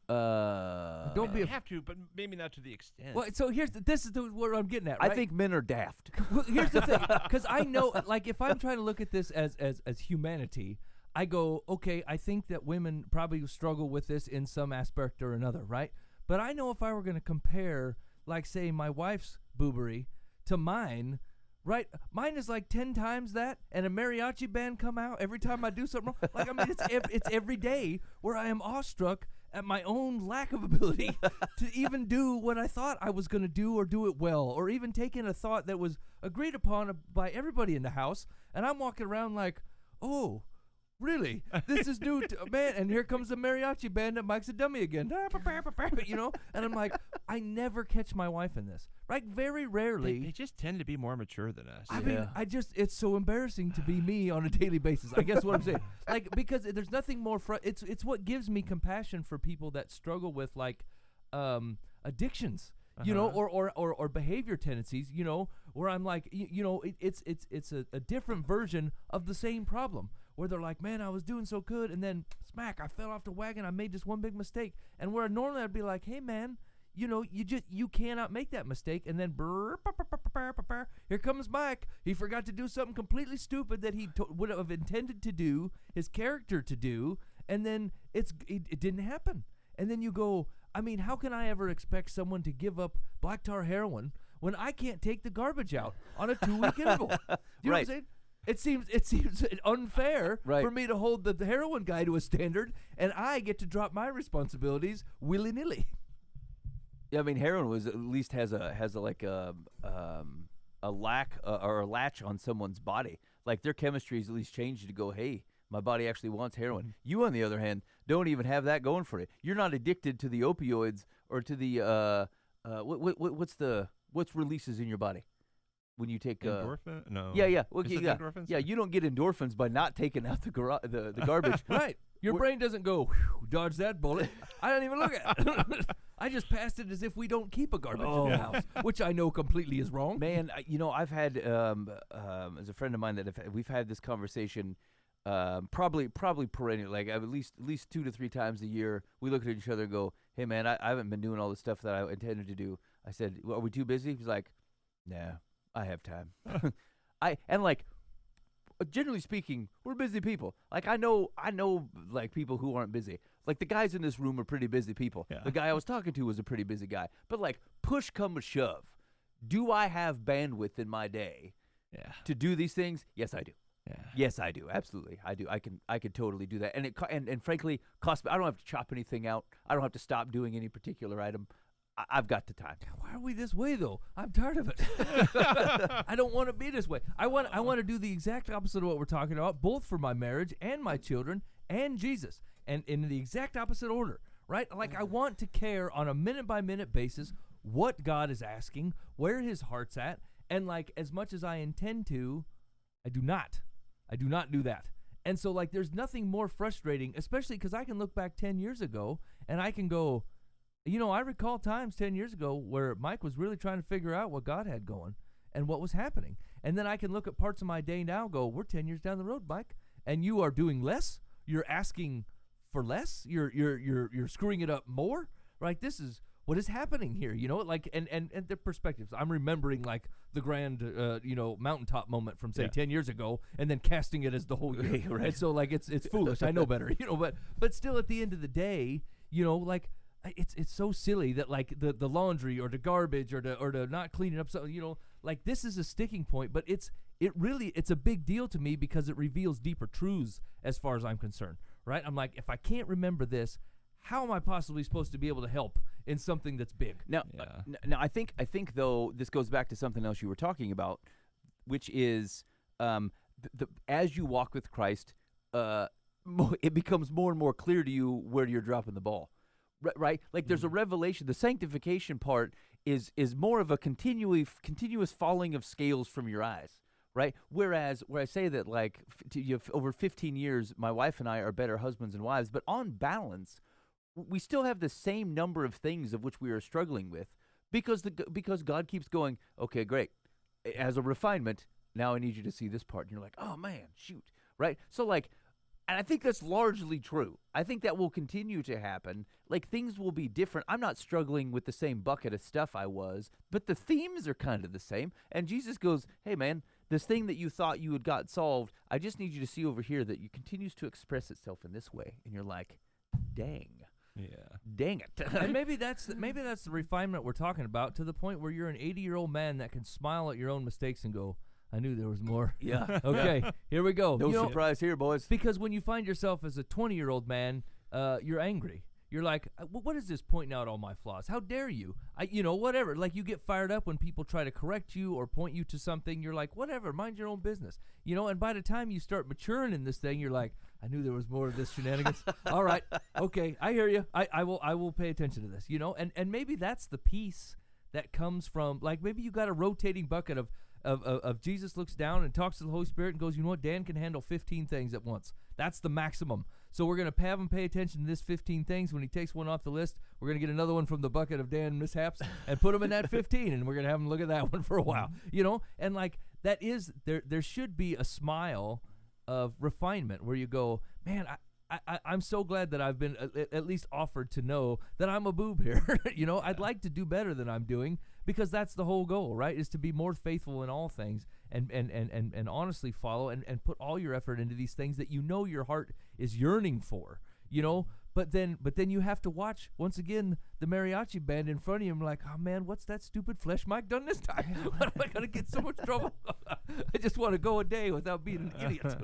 Don't be You a have to, but maybe not to the extent. well. So this is what I'm getting at. Right? I think men are daft. Well, here's the thing, because I know, like, if I'm trying to look at this as humanity, I go, okay, I think that women probably struggle with this in some aspect or another, right? But I know if I were going to compare, like, say, my wife's boobery to mine, right? Mine is like 10 times that, and a mariachi band come out every time I do something wrong. Like, I mean, it's every day where I am awestruck at my own lack of ability to even do what I thought I was going to do or do it well, or even take in a thought that was agreed upon by everybody in the house, and I'm walking around like, oh, really? This is new, man. And here comes the mariachi band that Mike's a dummy again. You know? And I'm like, I never catch my wife in this. Right? Very rarely. They just tend to be more mature than us. I mean, it's so embarrassing to be me on a daily basis. I guess what I'm saying. Like, because there's nothing more, it's what gives me compassion for people that struggle with, like, addictions. You know, or behavior tendencies, you know, where I'm like, you know, it's a different version of the same problem, where they're like, man, I was doing so good, and then smack, I fell off the wagon, I made this one big mistake, and where normally I'd be like, hey man, you know, you cannot make that mistake, and then here comes Mike, he forgot to do something completely stupid that he would have intended to do, his character to do, and then it didn't happen, and then you go, I mean, how can I ever expect someone to give up black tar heroin when I can't take the garbage out on a 2-week interval? You know what I'm saying? It seems unfair for me to hold the heroin guy to a standard, and I get to drop my responsibilities willy-nilly. Yeah, I mean, heroin at least has a lack or a latch on someone's body. Like, their chemistry is at least changed to go, hey, my body actually wants heroin. You, on the other hand, don't even have that going for you. You're not addicted to the opioids or to the what's releases in your body when you take endorphin? No. Yeah. Is it endorphins? Yeah, you don't get endorphins by not taking out the garbage. Right. Your brain doesn't go, "Whew, dodge that bullet." I don't even look at it. I just passed it as if we don't keep a garbage in the house, which I know completely is wrong. Man, you know, I've had as a friend of mine that we've had this conversation. Probably perennial, like at least 2 to 3 times a year. We look at each other and go, "Hey, man, I haven't been doing all the stuff that I intended to do." I said, well, "Are we too busy?" He's like, "Nah, I have time." Like, generally speaking, we're busy people. Like, I know, like, people who aren't busy. Like, the guys in this room are pretty busy people. Yeah. The guy I was talking to was a pretty busy guy. But, like, push come to shove, do I have bandwidth in my day to do these things? Yes, I do. Yeah. Yes, I do. Absolutely, I do. I can totally do that, and frankly, cost me. I don't have to chop anything out. I don't have to stop doing any particular item. I've got the time. Why are we this way though? I'm tired of it. I don't want to be this way. I want to do the exact opposite of what we're talking about, both for my marriage and my children and Jesus, and in the exact opposite order. Right? Like, I want to care on a minute by minute basis what God is asking, where His heart's at, and, like, as much as I intend to, I do not do that. And so, like, there's nothing more frustrating, especially because I can look back 10 years ago and I can go, you know, I recall times 10 years ago where Mike was really trying to figure out what God had going and what was happening. And then I can look at parts of my day now and go, we're 10 years down the road, Mike, and you are doing less. You're asking for less. You're screwing it up more. Right? This is what is happening here, you know, like, and the perspectives. I'm remembering, like, the grand, mountaintop moment from, say, 10 years ago, and then casting it as the whole year. Right. And so, like, it's foolish. I know better, you know, but still, at the end of the day, you know, like, it's so silly that, like, the laundry or the garbage or the not cleaning up something, you know, like, this is a sticking point, but it's a big deal to me because it reveals deeper truths as far as I'm concerned, right? I'm like, if I can't remember this, how am I possibly supposed to be able to help in something that's big? Now, I think though, this goes back to something else you were talking about, which is as you walk with Christ, it becomes more and more clear to you where you're dropping the ball, right? Like, there's a revelation. The sanctification part is more of a continuous falling of scales from your eyes. Right. Whereas where I say that, like, over 15 years, my wife and I are better husbands and wives, but on balance, we still have the same number of things of which we are struggling with because God keeps going, okay, great. As a refinement, now I need you to see this part. And you're like, oh, man, shoot. Right? So, like, And I think that's largely true. I think that will continue to happen. Like, things will be different. I'm not struggling with the same bucket of stuff I was, but the themes are kind of the same. And Jesus goes, hey, man, this thing that you thought you had got solved, I just need you to see over here that it continues to express itself in this way. And you're like, dang. Yeah. Dang it. And maybe that's the refinement we're talking about, to the point where you're an 80-year-old man that can smile at your own mistakes and go, I knew there was more. Yeah. Okay, here we go. No surprise here, boys. Because when you find yourself as a 20-year-old man, you're angry. You're like, what is this pointing out all my flaws? How dare you? Whatever. Like, you get fired up when people try to correct you or point you to something. You're like, whatever, mind your own business. And by the time you start maturing in this thing, you're like, I knew there was more of this shenanigans. All right, okay, I hear you. I will pay attention to this. And maybe that's the piece that comes from, like, maybe you got a rotating bucket of Jesus looks down and talks to the Holy Spirit and goes, you know what, Dan can handle 15 things at once. That's the maximum. So we're going to have him pay attention to this 15 things. When he takes one off the list, we're going to get another one from the bucket of Dan mishaps and put him in that 15, and we're going to have him look at that one for a while. And like, that is, there should be a smile of refinement where you go, man, I'm so glad that I've been at least offered to know that I'm a boob here. I'd like to do better than I'm doing, because that's the whole goal, right? Is to be more faithful in all things and honestly follow and put all your effort into these things that your heart is yearning for, But then you have to watch, once again, the mariachi band in front of you. I'm like, oh man, what's that stupid flesh mic done this time? What am I going to get so much trouble? I just want to go a day without being an idiot.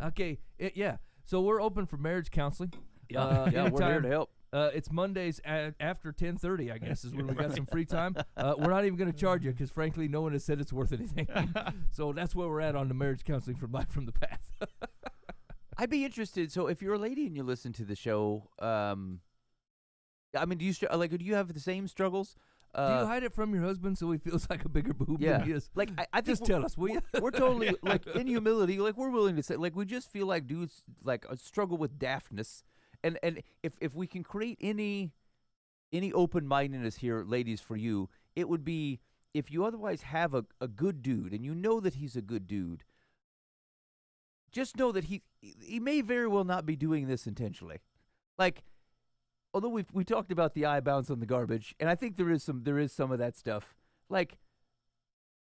Okay, yeah. So we're open for marriage counseling. Yeah, we're here to help. It's Mondays after 10:30, I guess, is when we got some free time. We're not even going to charge you because, frankly, no one has said it's worth anything. So that's where we're at on the marriage counseling from Life from the Path. I'd be interested. So if you're a lady and you listen to the show, do you have the same struggles? Do you hide it from your husband so he feels like a bigger boob than he is? Like, I think just tell us, will you? We're totally, like, in humility, like, we're willing to say, like, we just feel like dudes, like, struggle with daftness. And if we can create any open-mindedness here, ladies, for you, it would be, if you otherwise have a good dude, and you know that he's a good dude, just know that he may very well not be doing this intentionally. Like, although we talked about the eye bounce on the garbage, and I think there is some of that stuff. Like,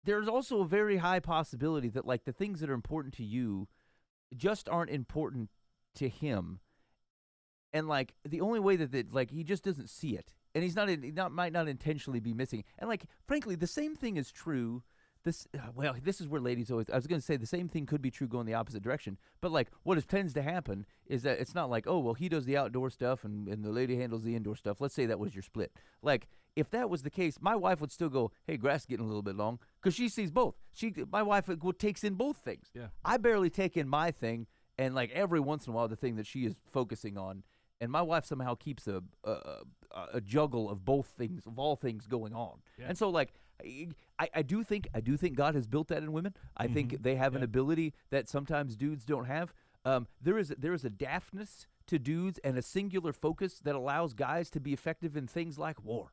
there's also a very high possibility that, like, the things that are important to you just aren't important to him, and, like, the only way that like, he just doesn't see it, and he might not intentionally be missing. And, like, frankly, the same thing is true. This is where ladies always. I was going to say the same thing could be true going the opposite direction, but, like, what tends to happen is that it's not like, oh, well, he does the outdoor stuff and the lady handles the indoor stuff. Let's say that was your split. Like, if that was the case, my wife would still go, hey, grass is getting a little bit long, because she sees both. My wife takes in both things. Yeah. I barely take in my thing, and, like, every once in a while the thing that she is focusing on. And my wife somehow keeps a juggle of both things, of all things going on. Yeah. And so, like, I do think God has built that in women. I think they have an ability that sometimes dudes don't have. There is a daftness to dudes and a singular focus that allows guys to be effective in things like war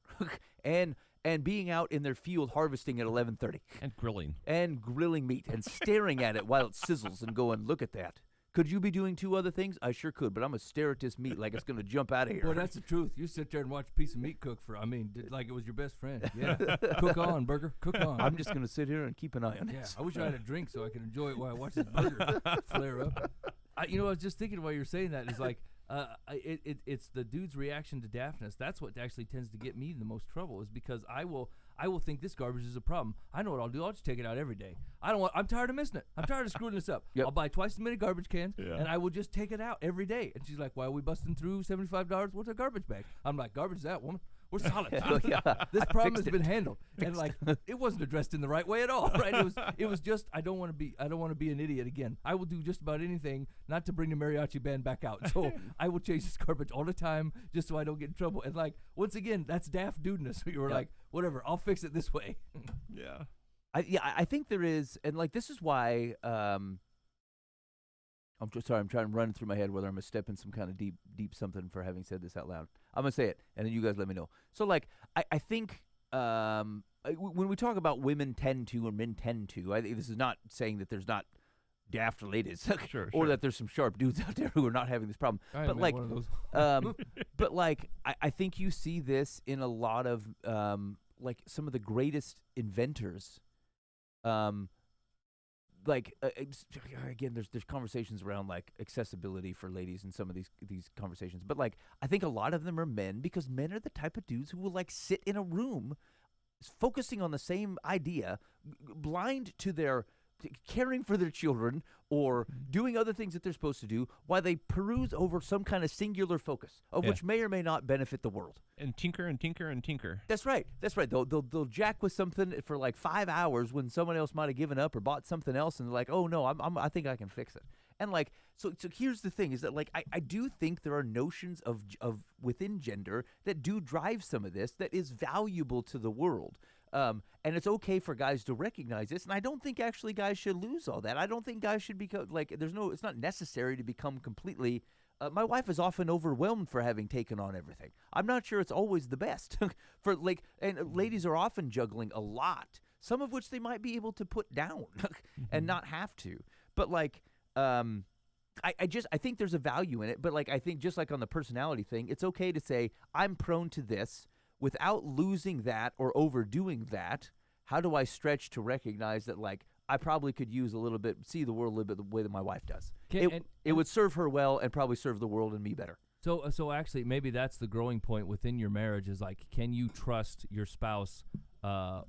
and being out in their field harvesting at 11:30 and grilling meat and staring at it while it sizzles and going, look at that. Could you be doing two other things? I sure could, but I'm going to stare at this meat like it's going to jump out of here. Well, that's the truth. You sit there and watch a piece of meat cook like it was your best friend. Yeah. Cook on, burger. Cook on. I'm just going to sit here and keep an eye on it. I wish I had a drink so I could enjoy it while I watch this burger flare up. I was just thinking while you're saying that is like, it's the dude's reaction to daftness. That's what actually tends to get me in the most trouble, is because I will think this garbage is a problem. I know what I'll do. I'll just take it out every day. I'm tired of missing it. I'm tired of screwing this up. Yep. I'll buy twice as many garbage cans, and I will just take it out every day. And she's like, why are we busting through $75? What's a garbage bag? I'm like, garbage is that, woman? We're solid. This problem has been handled, and like it wasn't addressed in the right way at all. Right? It was just I don't want to be an idiot again. I will do just about anything not to bring the mariachi band back out. So I will change this garbage all the time just so I don't get in trouble. And like once again, that's daft dudeness. You were like, whatever, I'll fix it this way. Yeah. I think there is, and like this is why. I'm just sorry. I'm trying to run through my head whether I'm gonna step in some kind of deep something for having said this out loud. I'm gonna say it, and then you guys let me know. So, like, I think when we talk about women tend to or men tend to, this is not saying that there's not daft ladies, Sure, or sure. that there's some sharp dudes out there who are not having this problem. I But am like, one of those. but like, I think you see this in a lot of like some of the greatest inventors. Like again, there's conversations around like accessibility for ladies in some of these conversations, but like I think a lot of them are men because men are the type of dudes who will like sit in a room, focusing on the same idea, blind to their caring for their children or doing other things that they're supposed to do while they peruse over some kind of singular focus of Yeah. which may or may not benefit the world. And tinker and tinker and tinker. That's right. That's right. They'll jack with something for like 5 hours when someone else might have given up or bought something else, and they're like, "Oh no, I think I can fix it." And like, so here's the thing: is that like I do think there are notions of within gender that do drive some of this that is valuable to the world. And it's okay for guys to recognize this, and I don't think actually guys should lose all that. I don't think guys should become like it's not necessary to become completely. My wife is often overwhelmed for having taken on everything. I'm not sure it's always the best for like, and ladies are often juggling a lot, some of which they might be able to put down and not have to. But like, I think there's a value in it. But like, I think just like on the personality thing, it's okay to say I'm prone to this without losing that or overdoing that. How do I stretch to recognize that like I probably could use a little bit, see the world a little bit the way that my wife does. It would serve her well and probably serve the world and me better. So actually, maybe that's the growing point within your marriage is like, can you trust your spouse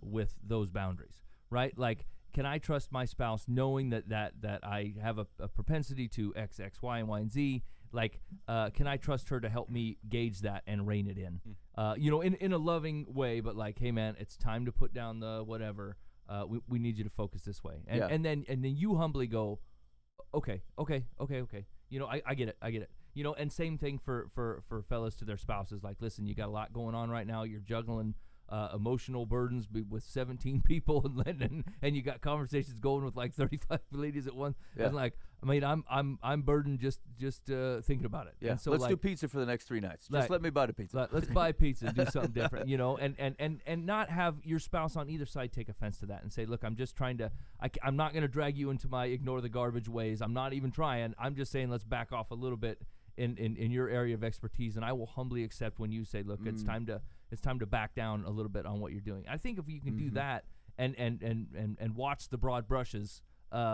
with those boundaries, right? Like, can I trust my spouse knowing that I have a propensity to X, Y, and Y, and Z? Like, can I trust her to help me gauge that and rein it in? In a loving way, but like, hey man, it's time to put down the whatever. We need you to focus this way, and then you humbly go, okay. I get it. And same thing for fellas to their spouses. Like, listen, you got a lot going on right now. You're juggling emotional burdens with 17 people, and you got conversations going with like 35 ladies at once. Yeah. And like, I mean, I'm burdened just thinking about it. Yeah. And so let's like, do pizza for the next 3 nights. Just Right. let me buy the pizza. Let's buy pizza, do something different, and not have your spouse on either side take offense to that and say, look, I'm just trying to, I'm not going to drag you into my ignore the garbage ways. I'm not even trying. I'm just saying, let's back off a little bit in your area of expertise, and I will humbly accept when you say, look, it's time to back down a little bit on what you're doing. I think if you can do that and watch the broad brushes,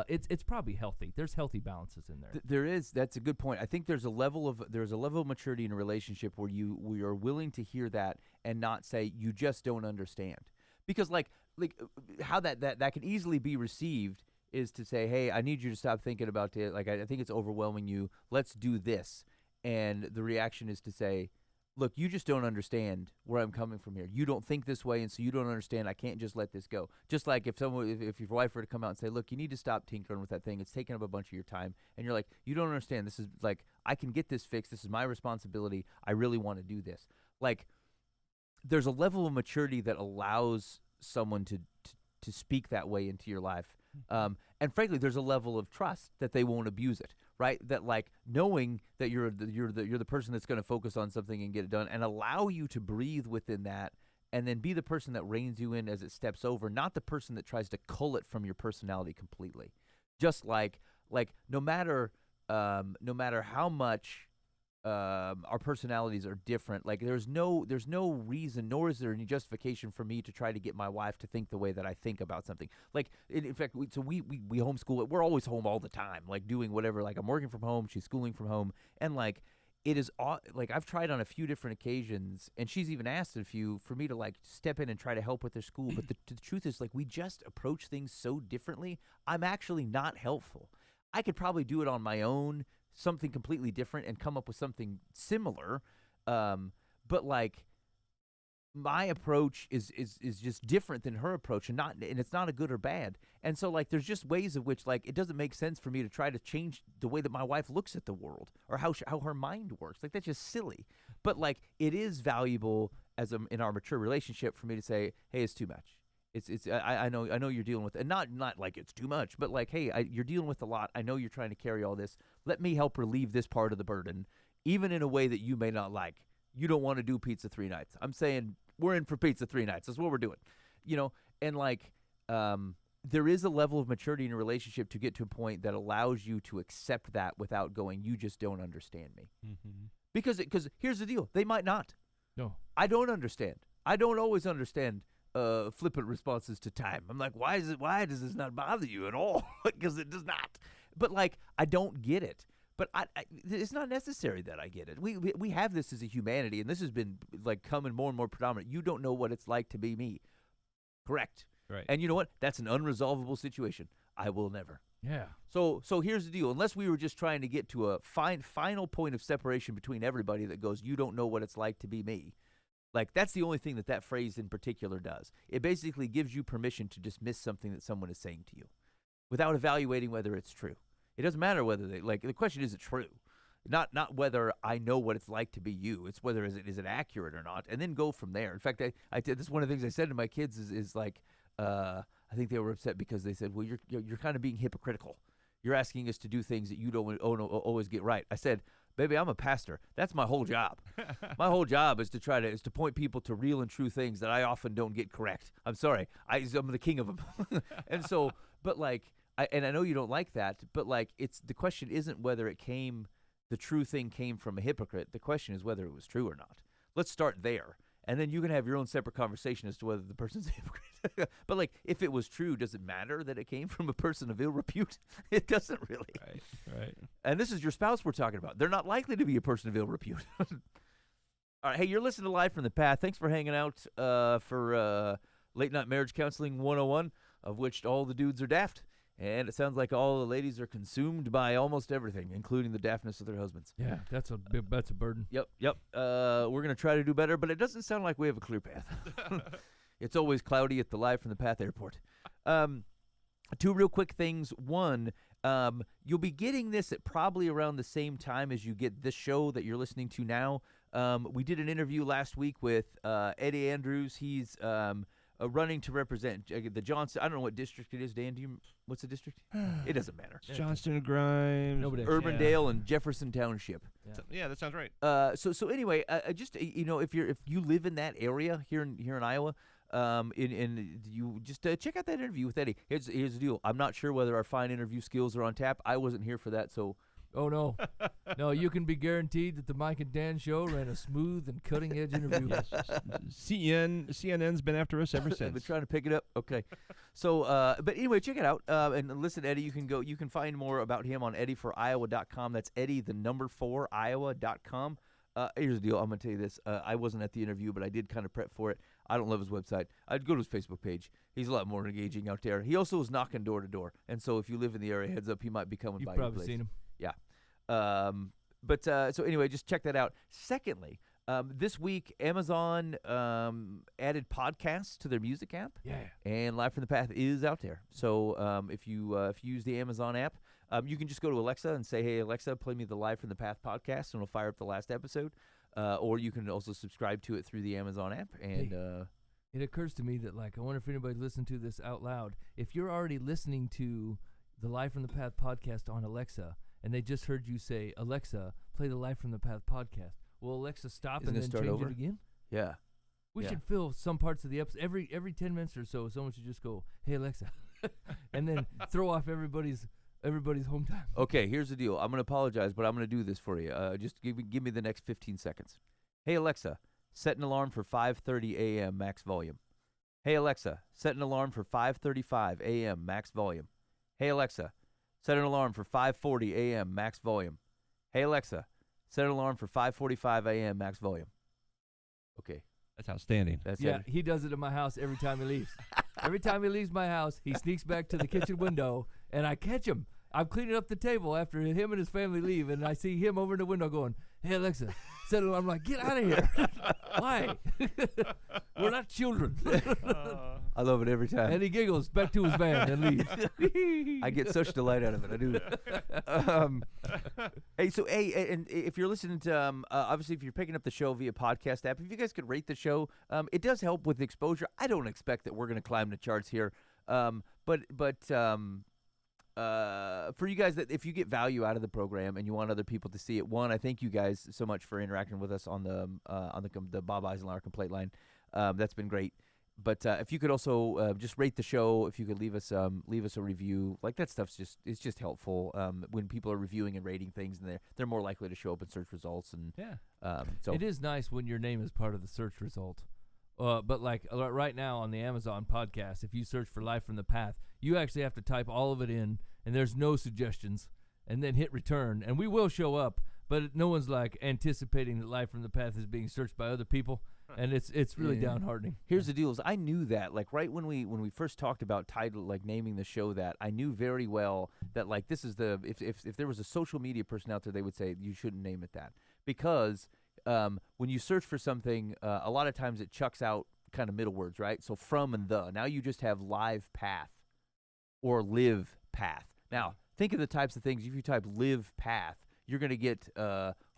it's probably healthy. There's healthy balances in there. There is. That's a good point. I think there's a level of maturity in a relationship where we are willing to hear that and not say you just don't understand, because like how that can easily be received is to say, hey, I need you to stop thinking about it. Like I think it's overwhelming you. Let's do this, and the reaction is to say, look, you just don't understand where I'm coming from here. You don't think this way, and so you don't understand. I can't just let this go. Just like if your wife were to come out and say, look, you need to stop tinkering with that thing. It's taking up a bunch of your time. And you're like, you don't understand. This is like, I can get this fixed. This is my responsibility. I really want to do this. Like, there's a level of maturity that allows someone to speak that way into your life. And frankly, there's a level of trust that they won't abuse it, right? That like knowing that you're the person that's going to focus on something and get it done, and allow you to breathe within that, and then be the person that reins you in as it steps over, not the person that tries to cull it from your personality completely. Just like no matter how much our personalities are different. Like there's no reason, nor is there any justification for me to try to get my wife to think the way that I think about something. Like in fact, we homeschool. We're always home all the time, like doing whatever. Like I'm working from home, she's schooling from home, and like it is like I've tried on a few different occasions, and she's even asked a few for me to like step in and try to help with their school. But the truth is, like we just approach things so differently. I'm actually not helpful. I could probably do it on my own, something completely different, and come up with something similar, but like my approach is just different than her approach, and it's not a good or bad. And so like there's just ways of which like it doesn't make sense for me to try to change the way that my wife looks at the world or how her mind works. Like that's just silly. But like it is valuable in our mature relationship for me to say, hey, it's too much. I know you're dealing with it, and not like it's too much, but like, hey, you're dealing with a lot. I know you're trying to carry all this. Let me help relieve this part of the burden, even in a way that you may not like. You don't want to do pizza 3 nights. I'm saying we're in for pizza 3 nights. That's what we're doing, and like, there is a level of maturity in a relationship to get to a point that allows you to accept that without going, you just don't understand me. Mm-hmm. Because here's the deal. They might not. No. I don't understand. I don't always understand flippant responses to time. I'm like, why does this not bother you at all? Because it does not. But like, I don't get it. But it's not necessary that I get it. We have this as a humanity, and this has been like coming more and more predominant. You don't know what it's like to be me. Correct. Right. And you know what? That's an unresolvable situation. I will never. Yeah. So here's the deal. Unless we were just trying to get to a final point of separation between everybody that goes, you don't know what it's like to be me. Like, that's the only thing that phrase in particular does. It basically gives you permission to dismiss something that someone is saying to you without evaluating whether it's true. It doesn't matter whether the question is it true? Not whether I know what it's like to be you. It's whether is it accurate or not, and then go from there. In fact, I this is one of the things I said to my kids is like, I think they were upset because they said, well, you're kind of being hypocritical. You're asking us to do things that you don't always get right. I said, baby, I'm a pastor. That's my whole job. My whole job is to point people to real and true things that I often don't get correct. I'm sorry. I'm the king of them. And so, but like, I know you don't like that, but like, the question isn't whether the true thing came from a hypocrite. The question is whether it was true or not. Let's start there. And then you can have your own separate conversation as to whether the person's a hypocrite. But like, if it was true, does it matter that it came from a person of ill repute? It doesn't really. Right. And this is your spouse we're talking about. They're not likely to be a person of ill repute. All right, hey, you're listening to Live from the Path. Thanks for hanging out for Late Night Marriage Counseling 101, of which all the dudes are daft. And it sounds like all the ladies are consumed by almost everything, including the daftness of their husbands. Yeah, that's a burden. Yep. We're going to try to do better, but it doesn't sound like we have a clear path. It's always cloudy at the Live from the Path airport. Two real quick things. One, you'll be getting this at probably around the same time as you get this show that you're listening to now. We did an interview last week with Eddie Andrews. He's running to represent the Johnston. I don't know what district it is. Dan, what's the district? It doesn't matter. Johnston, Grimes, Urbandale, and Jefferson Township. Yeah, that sounds right. So anyway, just if you live in that area here in Iowa, you just check out that interview with Eddie. Here's the deal. I'm not sure whether our fine interview skills are on tap. I wasn't here for that, so. Oh, no. No, you can be guaranteed that the Mike and Dan show ran a smooth and cutting-edge interview. CNN's been after us ever since. I've been trying to pick it up. Okay. So, but anyway, check it out. And listen, Eddie, you can find more about him on EddieForIowa.com. That's Eddie4Iowa.com. Here's the deal. I'm going to tell you this. I wasn't at the interview, but I did kind of prep for it. I don't love his website. I'd go to his Facebook page. He's a lot more engaging out there. He also is knocking door to door. And so if you live in the area, heads up, he might be coming by your place. You've probably seen him. Yeah. So anyway, just check that out. Secondly, this week, Amazon added podcasts to their music app. Yeah. And Live from the Path is out there. So if you use the Amazon app, you can just go to Alexa and say, hey, Alexa, play me the Live from the Path podcast, and it'll fire up the last episode. Or you can also subscribe to it through the Amazon app. And it occurs to me that, like, I wonder if anybody listened to this out loud. If you're already listening to the Live from the Path podcast on Alexa, and they just heard you say, Alexa, play the Live from the Path podcast, will Alexa stop and then change it again? Yeah. We should fill some parts of the episode. Every 10 minutes or so, someone should just go, hey, Alexa, and then throw off everybody's home time. Okay, here's the deal. I'm going to apologize, but I'm going to do this for you. Just give me the next 15 seconds. Hey, Alexa, set an alarm for 5:30 a.m. max volume. Hey, Alexa, set an alarm for 5:35 a.m. max volume. Hey, Alexa, set an alarm for 5:40 a.m. max volume. Hey, Alexa, set an alarm for 5:45 a.m. max volume. Okay. That's outstanding. He does it at my house every time he leaves. Every time he leaves my house, he sneaks back to the kitchen window, and I catch him. I'm cleaning up the table after him and his family leave, and I see him over in the window going, hey, Alexa, set an alarm. I'm like, get out of here. Why? We're not children. I love it every time. And he giggles back to his van and leaves. I get such delight out of it. I do. And if you're listening to, obviously, if you're picking up the show via podcast app, if you guys could rate the show, it does help with exposure. I don't expect that we're going to climb the charts here, but for you guys, that if you get value out of the program and you want other people to see it, one, I thank you guys so much for interacting with us on the Bob Eisenhower complaint line. That's been great. But if you could also just rate the show, if you could leave us a review, like that stuff's just helpful. When people are reviewing and rating things, and they're more likely to show up in search results. And so it is nice when your name is part of the search result. But like right now on the Amazon podcast, if you search for Life from the Path, you actually have to type all of it in, and there's no suggestions, and then hit return, and we will show up. But no one's like anticipating that Life from the Path is being searched by other people, and it's really downheartening. Here's the deal: is I knew that, like, right when we first talked about title, like naming the show that, I knew very well that, like, this is if there was a social media person out there, they would say you shouldn't name it that, because when you search for something, a lot of times it chucks out kind of middle words, right? So from and the. Now you just have live path or live path. Now think of the types of things. If you type live path, you're going to get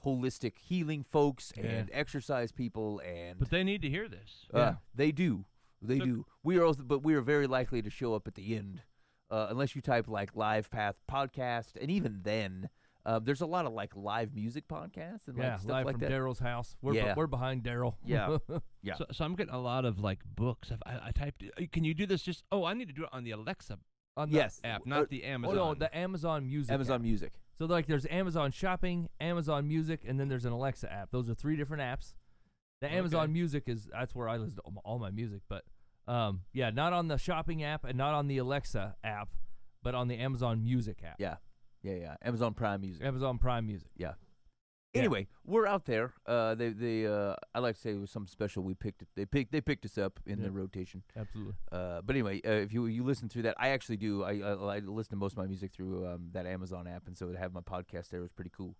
holistic healing folks and exercise people, and but they need to hear this. They do. They do. We are, but we are very likely to show up at the end, unless you type like live path podcast, and even then, there's a lot of like live music podcasts and like stuff live like from that. Daryl's house. We're behind Daryl. Yeah. So I'm getting a lot of like books. I typed. Can you do this? Just I need to do it on the Alexa On the app, not the Amazon. Oh no, the Amazon Music. Amazon app. Music. So like there's Amazon Shopping, Amazon Music, and then there's an Alexa app. Those are 3 different apps. The Amazon Music that's where I listen to all my music, but not on the Shopping app and not on the Alexa app, but on the Amazon Music app. Yeah. Amazon Prime Music. Amazon Prime Music. Yeah. Anyway, we're out there. They I like to say it was something special. They picked us up in the rotation. Absolutely. But anyway, if you listen through that, I actually do. I listen to most of my music through that Amazon app, and so to have my podcast there was pretty cool.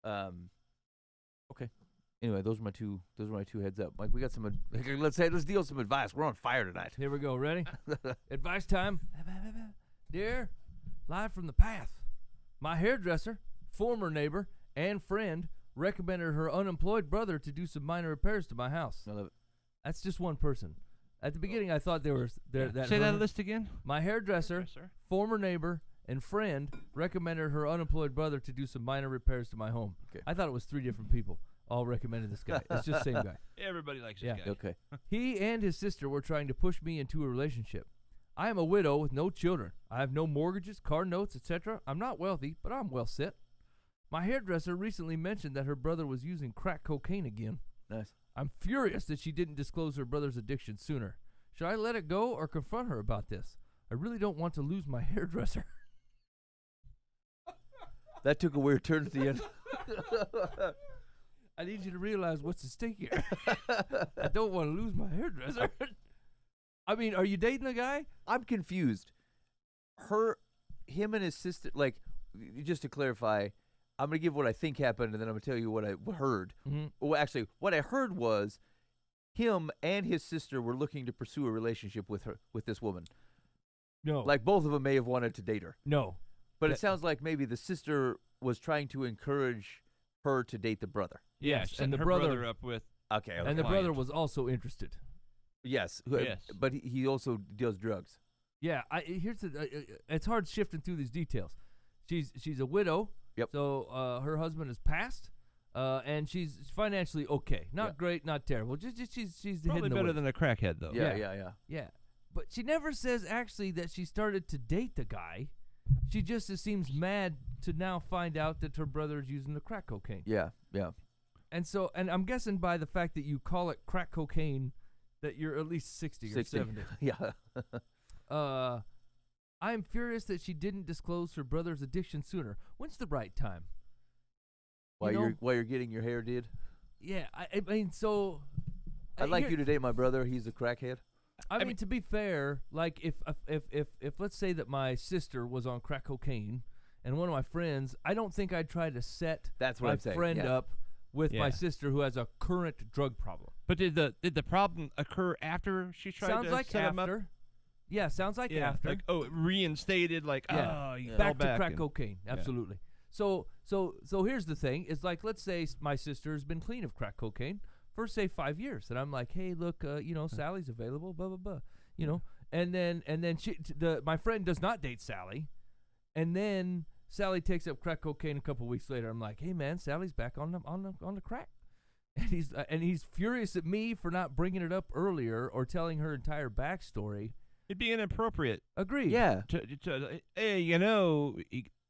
Okay. Anyway, those are my two heads up. Mike, we got some. Let's deal with some advice. We're on fire tonight. Here we go. Ready? Advice time. Dear, Live from the Path. My hairdresser, former neighbor, and friend recommended her unemployed brother to do some minor repairs to my house. I love it. That's just one person. At the beginning, I thought there was that. Say that list again. My hairdresser, former neighbor, and friend recommended her unemployed brother to do some minor repairs to my home. Okay. I thought it was 3 different people all recommended this guy. It's just the same guy. Everybody likes this guy. Okay. He and his sister were trying to push me into a relationship. I am a widow with no children. I have no mortgages, car notes, etc. I'm not wealthy, but I'm well set. My hairdresser recently mentioned that her brother was using crack cocaine again. Nice. I'm furious that she didn't disclose her brother's addiction sooner. Should I let it go or confront her about this? I really don't want to lose my hairdresser. That took a weird turn at the end. I need you to realize what's at stake here. I don't want to lose my hairdresser. I mean, are you dating the guy? I'm confused. Him and his sister, like, just to clarify, I'm going to give what I think happened, and then I'm going to tell you what I heard. Mm-hmm. Well, actually, what I heard was him and his sister were looking to pursue a relationship with this woman. No. Like, both of them may have wanted to date her. No. But it sounds like maybe the sister was trying to encourage her to date the brother. Yes, and the her brother up with. Okay. And the brother was also interested. Yes. Yes. But he also does drugs. Yeah. Here's it's hard shifting through these details. She's a widow. Yep. So her husband has passed, and she's financially okay. Not great, not terrible. Just she's Probably hitting better the than a crackhead though. Yeah. But she never says actually that she started to date the guy. She just seems mad to now find out that her brother is using the crack cocaine. Yeah. And so, and I'm guessing by the fact that you call it crack cocaine, that you're at least 60 or 70. Yeah. I'm furious that she didn't disclose her brother's addiction sooner. When's the right time? While you're getting your hair did? Yeah, I mean, so I'd like you to date my brother. He's a crackhead. I mean, to be fair, like if let's say that my sister was on crack cocaine and one of my friends, I don't think I'd try to set my friend up with my sister who has a current drug problem. But did the problem occur after she tried sounds to like set him up? Yeah, sounds like after. Like reinstated, like you back fell to crack cocaine. Absolutely. So here's the thing: is like, let's say my sister has been clean of crack cocaine for say 5 years, and I'm like, hey, look, Sally's available, blah blah blah, and then my friend does not date Sally, and then Sally takes up crack cocaine a couple weeks later. I'm like, hey man, Sally's back on the crack. and he's furious at me for not bringing it up earlier or telling her entire backstory. It'd be inappropriate. Agreed. Yeah. Hey,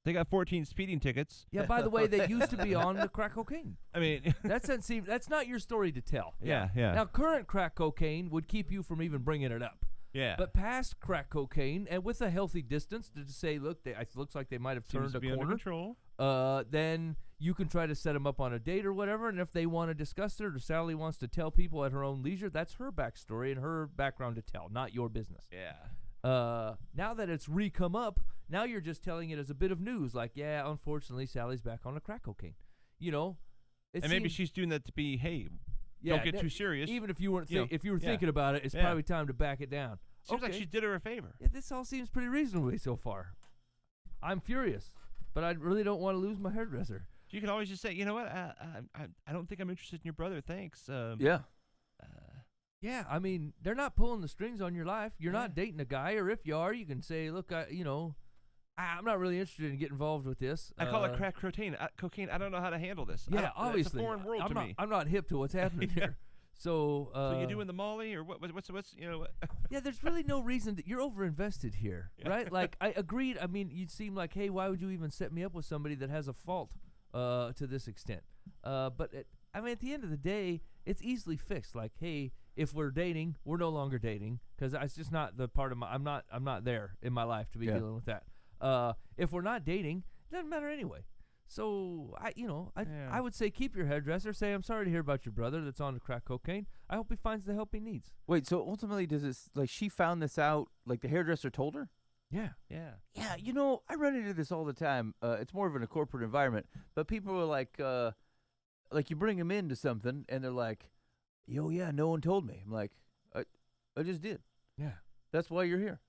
they got 14 speeding tickets. Yeah. By the way, they used to be on the crack cocaine. I mean, That's not your story to tell. yeah. Now, current crack cocaine would keep you from even bringing it up. Yeah. But past crack cocaine, and with a healthy distance to say, look, it looks like they might have Seems turned to a be under corner. control. Then you can try to set them up on a date or whatever. And if they want to discuss it, or Sally wants to tell people at her own leisure, that's her backstory and her background to tell, not your business. Yeah. Now that it's come up, now you're just telling it as a bit of news, like, yeah, unfortunately, Sally's back on the crack cocaine. You know, And maybe she's doing that to be, hey, yeah, don't get too serious. Even if you weren't, if you were yeah. thinking about it, it's Yeah. probably time to back it down. Seems like Okay. she did her a favor. Yeah, this all seems pretty reasonably so far. I'm furious, but I really don't want to lose my hairdresser. You can always just say, you know what, I don't think I'm interested in your brother. Thanks. Yeah. Yeah, I mean, they're not pulling the strings on your life. You're Yeah. not dating a guy, or if you are, you can say, look, I'm not really interested in getting involved with this. I call it crack cocaine. Cocaine. I don't know how to handle this. Yeah, obviously. It's a foreign world to me. I'm not hip to what's happening Yeah. here. So, So you doing the Molly or what's yeah, there's really no reason you're overinvested here, Yeah. right? Like, I agreed. I mean, you'd seem like, hey, why would you even set me up with somebody that has a fault to this extent? But at the end of the day, it's easily fixed. Like, hey, if we're dating, we're no longer dating because it's just not the part of my. I'm not there in my life to be dealing with that. If we're not dating, it doesn't matter anyway. So I would say keep your hairdresser. Say, I'm sorry to hear about your brother that's on the crack cocaine. I hope he finds the help he needs. Wait, so ultimately, does this, like, she found this out, like the hairdresser told her? Yeah. Yeah. Yeah, I run into this all the time. It's more of in a corporate environment, but people are like you bring them into something, and they're like, yo, yeah, no one told me. I'm like, I just did. Yeah. That's why you're here.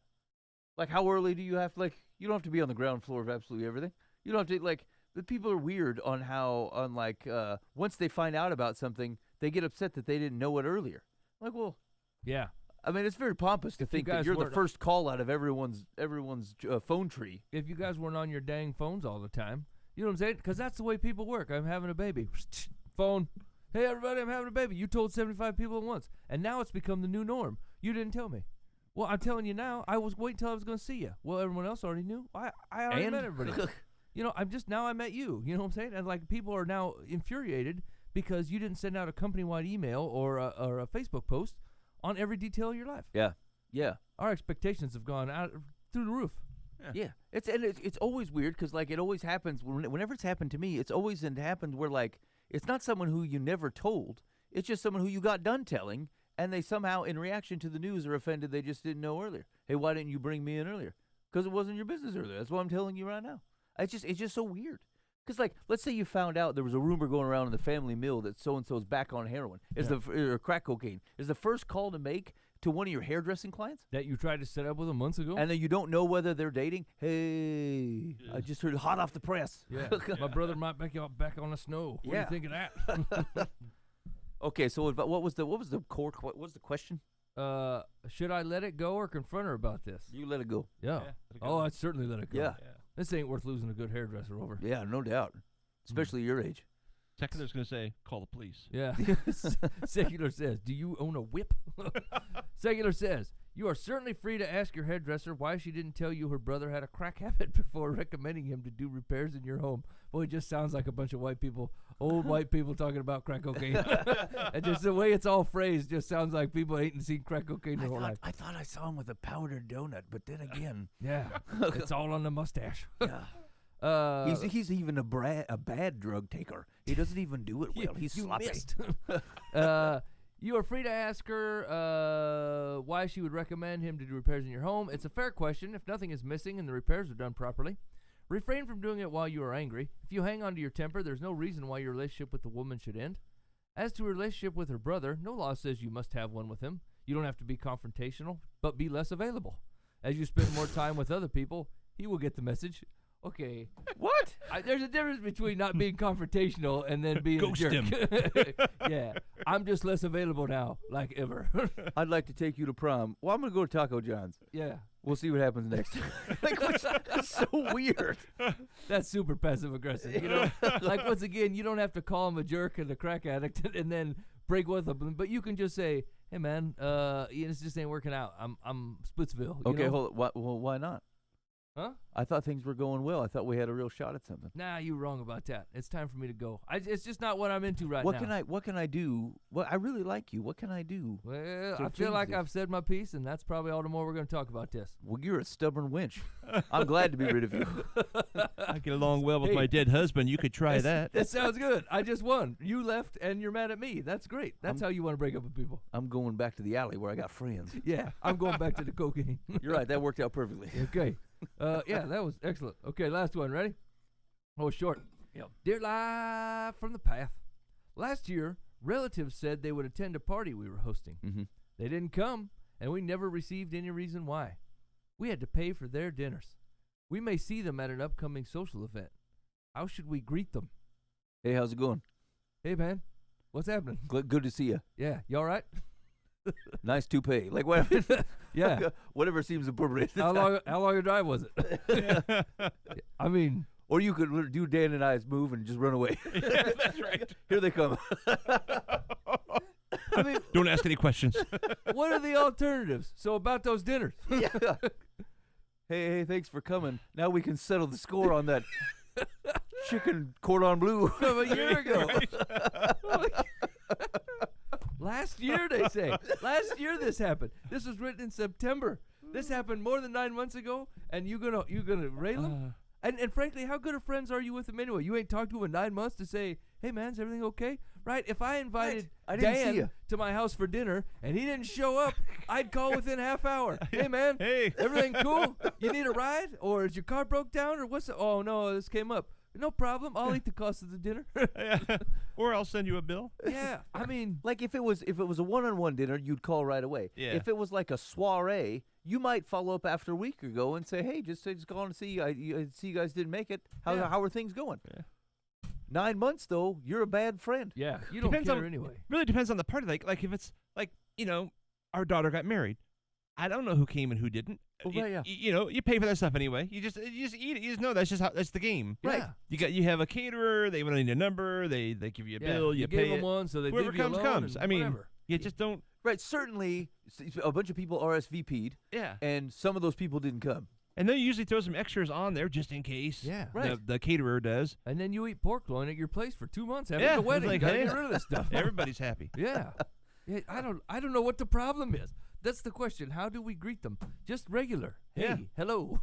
Like, how early do you have to, like, you don't have to be on the ground floor of absolutely everything. You don't have to, like, the people are weird on how, once they find out about something, they get upset that they didn't know it earlier. Like, well, Yeah. I mean, it's very pompous to think that guys you're the weren't- first call out of everyone's phone tree. If you guys weren't on your dang phones all the time, you know what I'm saying? Because that's the way people work. I'm having a baby. Phone. Hey, everybody, I'm having a baby. You told 75 people at once. And now it's become the new norm. You didn't tell me. Well, I'm telling you now. I was waiting until I was going to see you. Well, everyone else already knew. I already met everybody. Now I met you. You know what I'm saying? And, like, people are now infuriated because you didn't send out a company-wide email or a Facebook post on every detail of your life. Yeah. Our expectations have gone out through the roof. Yeah, it's always weird because, like, it always happens whenever it's happened to me. It's always happened where, like, it's not someone who you never told. It's just someone who you got done telling, and they somehow, in reaction to the news, are offended they just didn't know earlier. Hey, why didn't you bring me in earlier? Because it wasn't your business earlier. That's what I'm telling you right now. It's just so weird. Because, like, let's say you found out there was a rumor going around in the family mill that so-and-so's back on heroin, or crack cocaine. Is the first call to make to one of your hairdressing clients? That you tried to set up with them months ago? And then you don't know whether they're dating? Hey, I just heard hot off the press. Yeah. My brother might back on the snow. What do you think of that? Okay, so what was the question? Should I let it go or confront her about this? You let it go. Yeah. Oh, I'd certainly let it go. Yeah. This ain't worth losing a good hairdresser over. Yeah, no doubt. Especially your age. Secular's going to say, call the police. Yeah. Secular says, do you own a whip? Secular says, you are certainly free to ask your hairdresser why she didn't tell you her brother had a crack habit before recommending him to do repairs in your home. Boy, it just sounds like a bunch of white people, old white people talking about crack cocaine. And just the way it's all phrased just sounds like people ain't seen crack cocaine their whole life. I thought I saw him with a powdered donut, but then again. Yeah. It's all on the mustache. Yeah. He's even a bad drug taker. He doesn't even do it well. He's sloppy. Missed. You are free to ask her why she would recommend him to do repairs in your home. It's a fair question if nothing is missing and the repairs are done properly. Refrain from doing it while you are angry. If you hang on to your temper, there's no reason why your relationship with the woman should end. As to a relationship with her brother, no law says you must have one with him. You don't have to be confrontational, but be less available. As you spend more time with other people, he will get the message. Okay. What? There's a difference between not being confrontational and then being Ghost a jerk. Yeah. I'm just less available now, like ever. I'd like to take you to prom. Well, I'm going to go to Taco John's. Yeah. We'll see what happens next. Like, that's so weird. That's super passive aggressive. You know, like once again, you don't have to call him a jerk and a crack addict and then break with him, but you can just say, "Hey, man, this just ain't working out. I'm Splitsville." Okay, know? hold on. Well, why not? Huh? I thought things were going well. I thought we had a real shot at something. Nah, you're wrong about that. It's time for me to go. It's just not what I'm into right What now. What can I do? Well, I really like you. What can I do? Well, to I feel change like this? I've said my piece, and that's probably all the more we're going to talk about this. Well, you're a stubborn winch. I'm glad to be rid of you. I get along well with Hey. my dead husband. You could try that. That sounds good. I just won. You left, and you're mad at me. That's great. That's how you want to break up with people. I'm going back to the alley where I got friends. Yeah, I'm going back to the cocaine. You're right. That worked out perfectly. Okay. Yeah, that was excellent. Okay, last one. Ready? Oh, short. Yep. Dear Live from the Path. Last year, relatives said they would attend a party we were hosting. Mm-hmm. They didn't come, and we never received any reason why. We had to pay for their dinners. We may see them at an upcoming social event. How should we greet them? Hey, how's it going? Hey, man, what's happening? Good to see you. Yeah, you all right? Nice toupee. Like whatever. Yeah. Whatever seems appropriate. How long a drive was it? I mean, Or you could do Dan and I's move and just run away. That's right. Here they come. I mean, Don't ask any questions. what are the alternatives? So about those dinners. Yeah. Hey, thanks for coming. Now we can settle the score on that chicken cordon bleu. From a year ago. Last year, they say. Last year this happened. This was written in September. This happened more than 9 months ago, and you gonna rail him? And frankly, how good of friends are you with him anyway? You ain't talked to him in 9 months to say, "Hey man, is everything okay?" Right? If I invited I didn't see Dan ya. to my house for dinner and he didn't show up, I'd call within half hour. "Hey man, Hey. everything cool? You need a ride, or is your car broke down, or what's? Oh no, this came up. No problem. I'll eat the cost of the dinner." Yeah. Or I'll send you a bill. Yeah, I mean, Like if it was a one-on-one dinner, you'd call right away. Yeah. If it was like a soiree, you might follow up after a week ago and say, "Hey, just calling to see you. I see you guys didn't make it. How are things going?" Yeah. 9 months though, you're a bad friend. yeah, you don't Depends care on- anyway. Really depends on the party. Like if it's like, our daughter got married. I don't know who came and who didn't. Oh, right, yeah. You pay for that stuff anyway. You just eat it. You just know that's the game. Right. You have a caterer. They want to need a number. They give you a bill. You gave pay them it. one, so they Whoever leave you comes alone comes. and I mean, whatever. you just don't. Right. Certainly, a bunch of people RSVP'd, Yeah. and some of those people didn't come. And they usually throw some extras on there just in case. Yeah. Right. The caterer does. And then you eat pork loin at your place for 2 months after Yeah, the it's wedding. like, Gotta hey, get rid of this stuff. Everybody's happy. Yeah. Yeah, I don't know what the problem is. That's the question. How do we greet them? Just regular. Hey, Yeah. hello.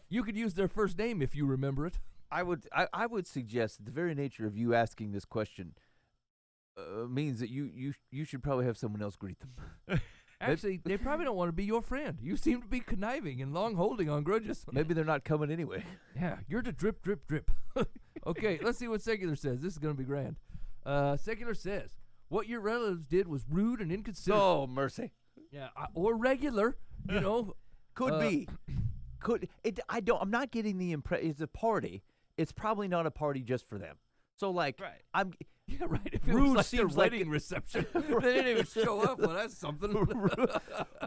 You could use their first name if you remember it. I would suggest that the very nature of you asking this question means that you should probably have someone else greet them. Actually, they probably don't want to be your friend. You seem to be conniving and long holding on grudges. Maybe they're not coming anyway. Yeah, you're the drip, drip, drip. Okay, let's see what Secular says. This is going to be grand. Secular says, what your relatives did was rude and inconsiderate. Oh, mercy. Yeah, or regular, you know. Could be. Could it? I'm not getting the impression. It's a party. It's probably not a party just for them. So like, Right. I'm. Yeah, right. If it Rude was like their seems like wedding reception, they didn't even show up. Well, that's something.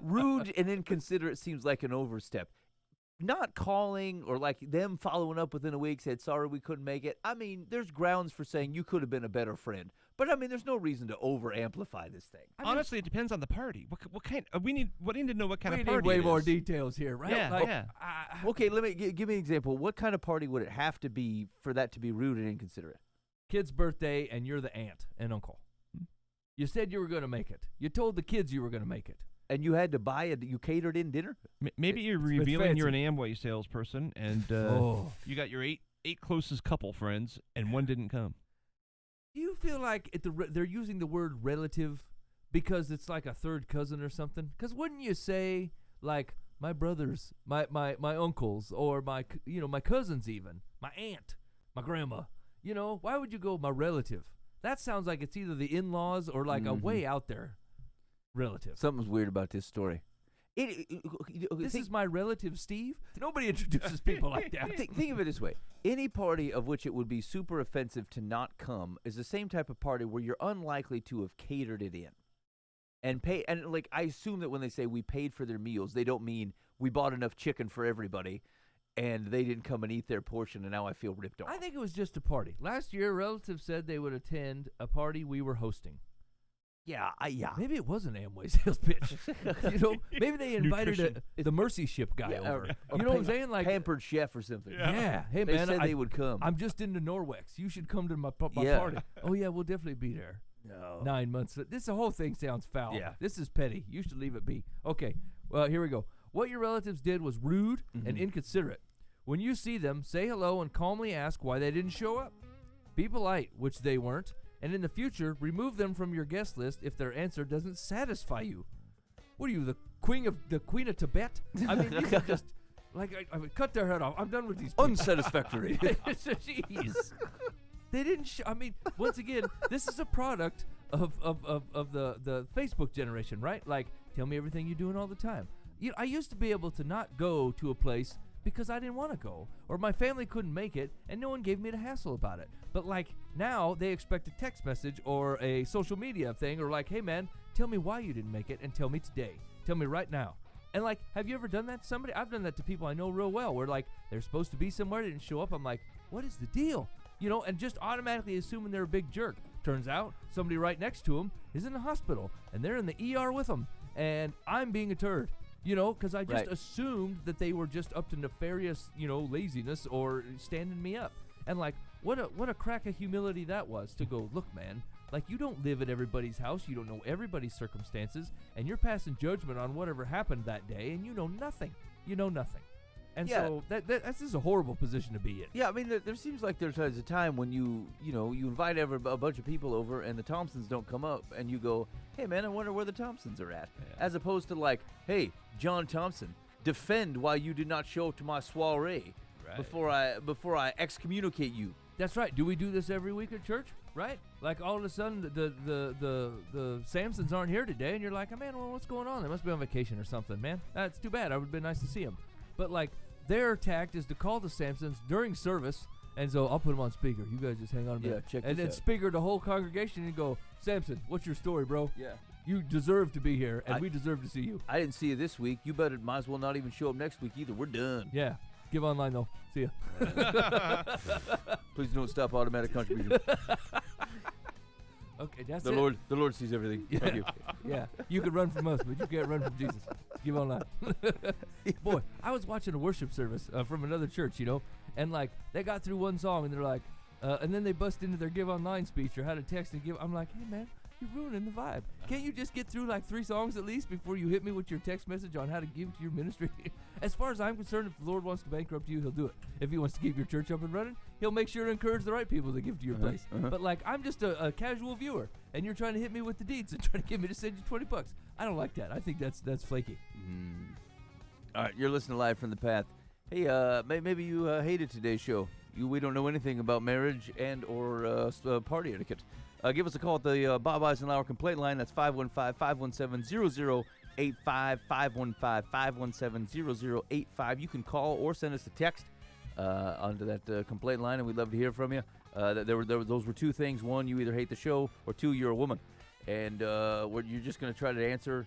Rude and inconsiderate seems like an overstep. Not calling or like them following up within a week said, "Sorry, we couldn't make it." I mean, there's grounds for saying you could have been a better friend. But I mean, there's no reason to over amplify this thing. Honestly, it depends on the party. What kind? We need to know what kind We of need party. way it more is. details here, right? Yeah, Like, yeah. Okay, let me give me an example. What kind of party would it have to be for that to be rude and inconsiderate? Kid's birthday, and you're the aunt and uncle. You said you were going to make it. You told the kids you were going to make it. And you had to buy it. You catered in dinner. Maybe you're It's revealing you're an fancy. Amway salesperson, and you got your eight closest couple friends, and one didn't come. Do you feel like they're using the word relative because it's like a third cousin or something? Because wouldn't you say like my brothers, my uncles, or my cousins, even my aunt, my grandma? You know, why would you go my relative? That sounds like it's either the in-laws or like a way out there relative. Something's weird about this story. This is my relative Steve. Nobody introduces people like that. Think of it this way. Any party of which it would be super offensive to not come is the same type of party where you're unlikely to have catered it in. And like I assume that when they say we paid for their meals, they don't mean we bought enough chicken for everybody, and they didn't come and eat their portion, and now I feel ripped off. I think it was just a party. Last year, relatives said they would attend a party we were hosting. Yeah. Maybe it was an Amway sales pitch. Maybe they invited the Mercy Ship guy over. Or You know what I'm saying? Like Pampered Chef or something. Yeah. Hey, They man, said they would come. I'm just into Norwex. You should come to my Yeah. party. Oh, yeah, we'll definitely be there. No. 9 months. This whole thing sounds foul. Yeah. This is petty. You should leave it be. Okay, well, here we go. What your relatives did was rude and inconsiderate. When you see them, say hello and calmly ask why they didn't show up. Be polite, which they weren't, and in the future, remove them from your guest list if their answer doesn't satisfy you. What are you, the queen of Tibet? I mean, you can just I mean, cut their head off. I'm done with these people. Unsatisfactory. Jeez. They didn't. I mean, once again, this is a product of the Facebook generation, right? Like, tell me everything you're doing all the time. I used to be able to not go to a place because I didn't want to go, or my family couldn't make it, and no one gave me the hassle about it. But like now, they expect a text message or a social media thing, or like, hey man, tell me why you didn't make it, and tell me today. Tell me right now. And like, have you ever done that to somebody? I've done that to people I know real well, where like they're supposed to be somewhere, they didn't show up. I'm like, what is the deal? And just automatically assuming they're a big jerk. Turns out somebody right next to them is in the hospital, and they're in the ER with them, and I'm being a turd. Because I just assumed that they were just up to nefarious, laziness or standing me up. And like, what a crack of humility that was to go, look, man, like you don't live at everybody's house, you don't know everybody's circumstances, and you're passing judgment on whatever happened that day, and you know nothing. You know nothing. And so that's just a horrible position to be in. Yeah, I mean, there seems like there's a time when you invite a bunch of people over and the Thompsons don't come up, and you go, hey, man, I wonder where the Thompsons are at. Yeah. As opposed to like, hey, John Thompson, defend why you did not show up to my soiree before I excommunicate you. That's right. Do we do this every week at church? Right? Like all of a sudden the Samsons aren't here today, and you're like, oh, man, well, what's going on? They must be on vacation or something, man. That's too bad. It would have been nice to see them. But like, their tact is to call the Samsons during service, and so I'll put them on speaker. You guys just hang on a minute. Yeah, check and this then out. speaker the whole congregation and go, Samson, what's your story, bro? Yeah. You deserve to be here, and we deserve to see you. I didn't see you this week. You might as well not even show up next week either. We're done. Yeah. Give online, though. See ya. Please don't stop automatic contribution. Okay, that's the it. The Lord sees everything. Yeah. Thank you. Yeah, you can run from us, but you can't run from Jesus. Give online. Boy, I was watching a worship service from another church, and like they got through one song and they're like, and then they bust into their give online speech or had a text and give. I'm like, hey man, you're ruining the vibe. Can't you just get through like 3 songs at least before you hit me with your text message on how to give to your ministry? As far as I'm concerned, if the Lord wants to bankrupt you, he'll do it. If he wants to keep your church up and running, he'll make sure to encourage the right people to give to your place. But like, I'm just a casual viewer, and you're trying to hit me with the deeds and trying to get me to send you $20. I don't like that. I think that's flaky. All right, you're listening live from the path. Hey, maybe you hated today's show. We don't know anything about marriage and or party etiquette. Give us a call at the Bob Eisenhower complaint line. That's 515-517-0085, 515-517-0085. You can call or send us a text onto that complaint line, and we'd love to hear from you. Those were 2 things. 1, you either hate the show, or 2, you're a woman. And you're just going to try to answer.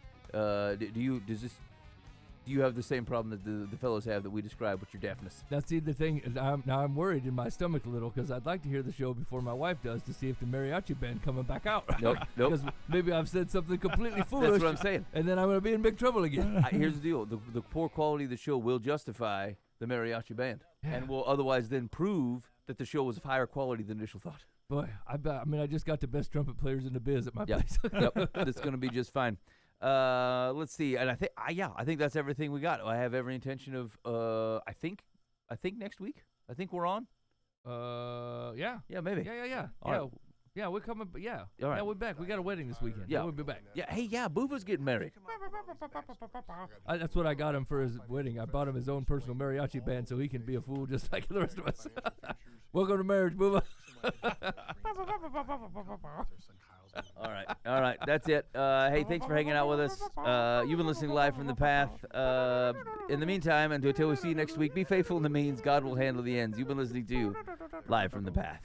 Do you have the same problem that the fellows have that we described with your deafness? That's the thing. Now I'm worried in my stomach a little because I'd like to hear the show before my wife does to see if the mariachi band coming back out. Nope. Because maybe I've said something completely foolish. That's what I'm saying. And then I'm going to be in big trouble again. Here's the deal. The poor quality of the show will justify the mariachi band. Yeah. And will otherwise then prove that the show was of higher quality than initial thought. Boy, I just got the best trumpet players in the biz at my place. Yep. That's going to be just fine. Let's see. And I think that's everything we got. I have every intention of, I think next week. I think we're on. Yeah. Yeah, maybe. Yeah. All right. Yeah, we're coming. Yeah. All right. Yeah, we're back. We got a wedding this weekend. Yeah. We'll be back. Yeah. Hey, yeah, Booba's getting married. That's what I got him for his wedding. I bought him his own personal mariachi band so he can be a fool just like the rest of us. Welcome to marriage, Booba. All right. That's it. Hey, thanks for hanging out with us. You've been listening live from the path. In the meantime, and until we see you next week, be faithful in the means. God will handle the ends. You've been listening to Live from the Path.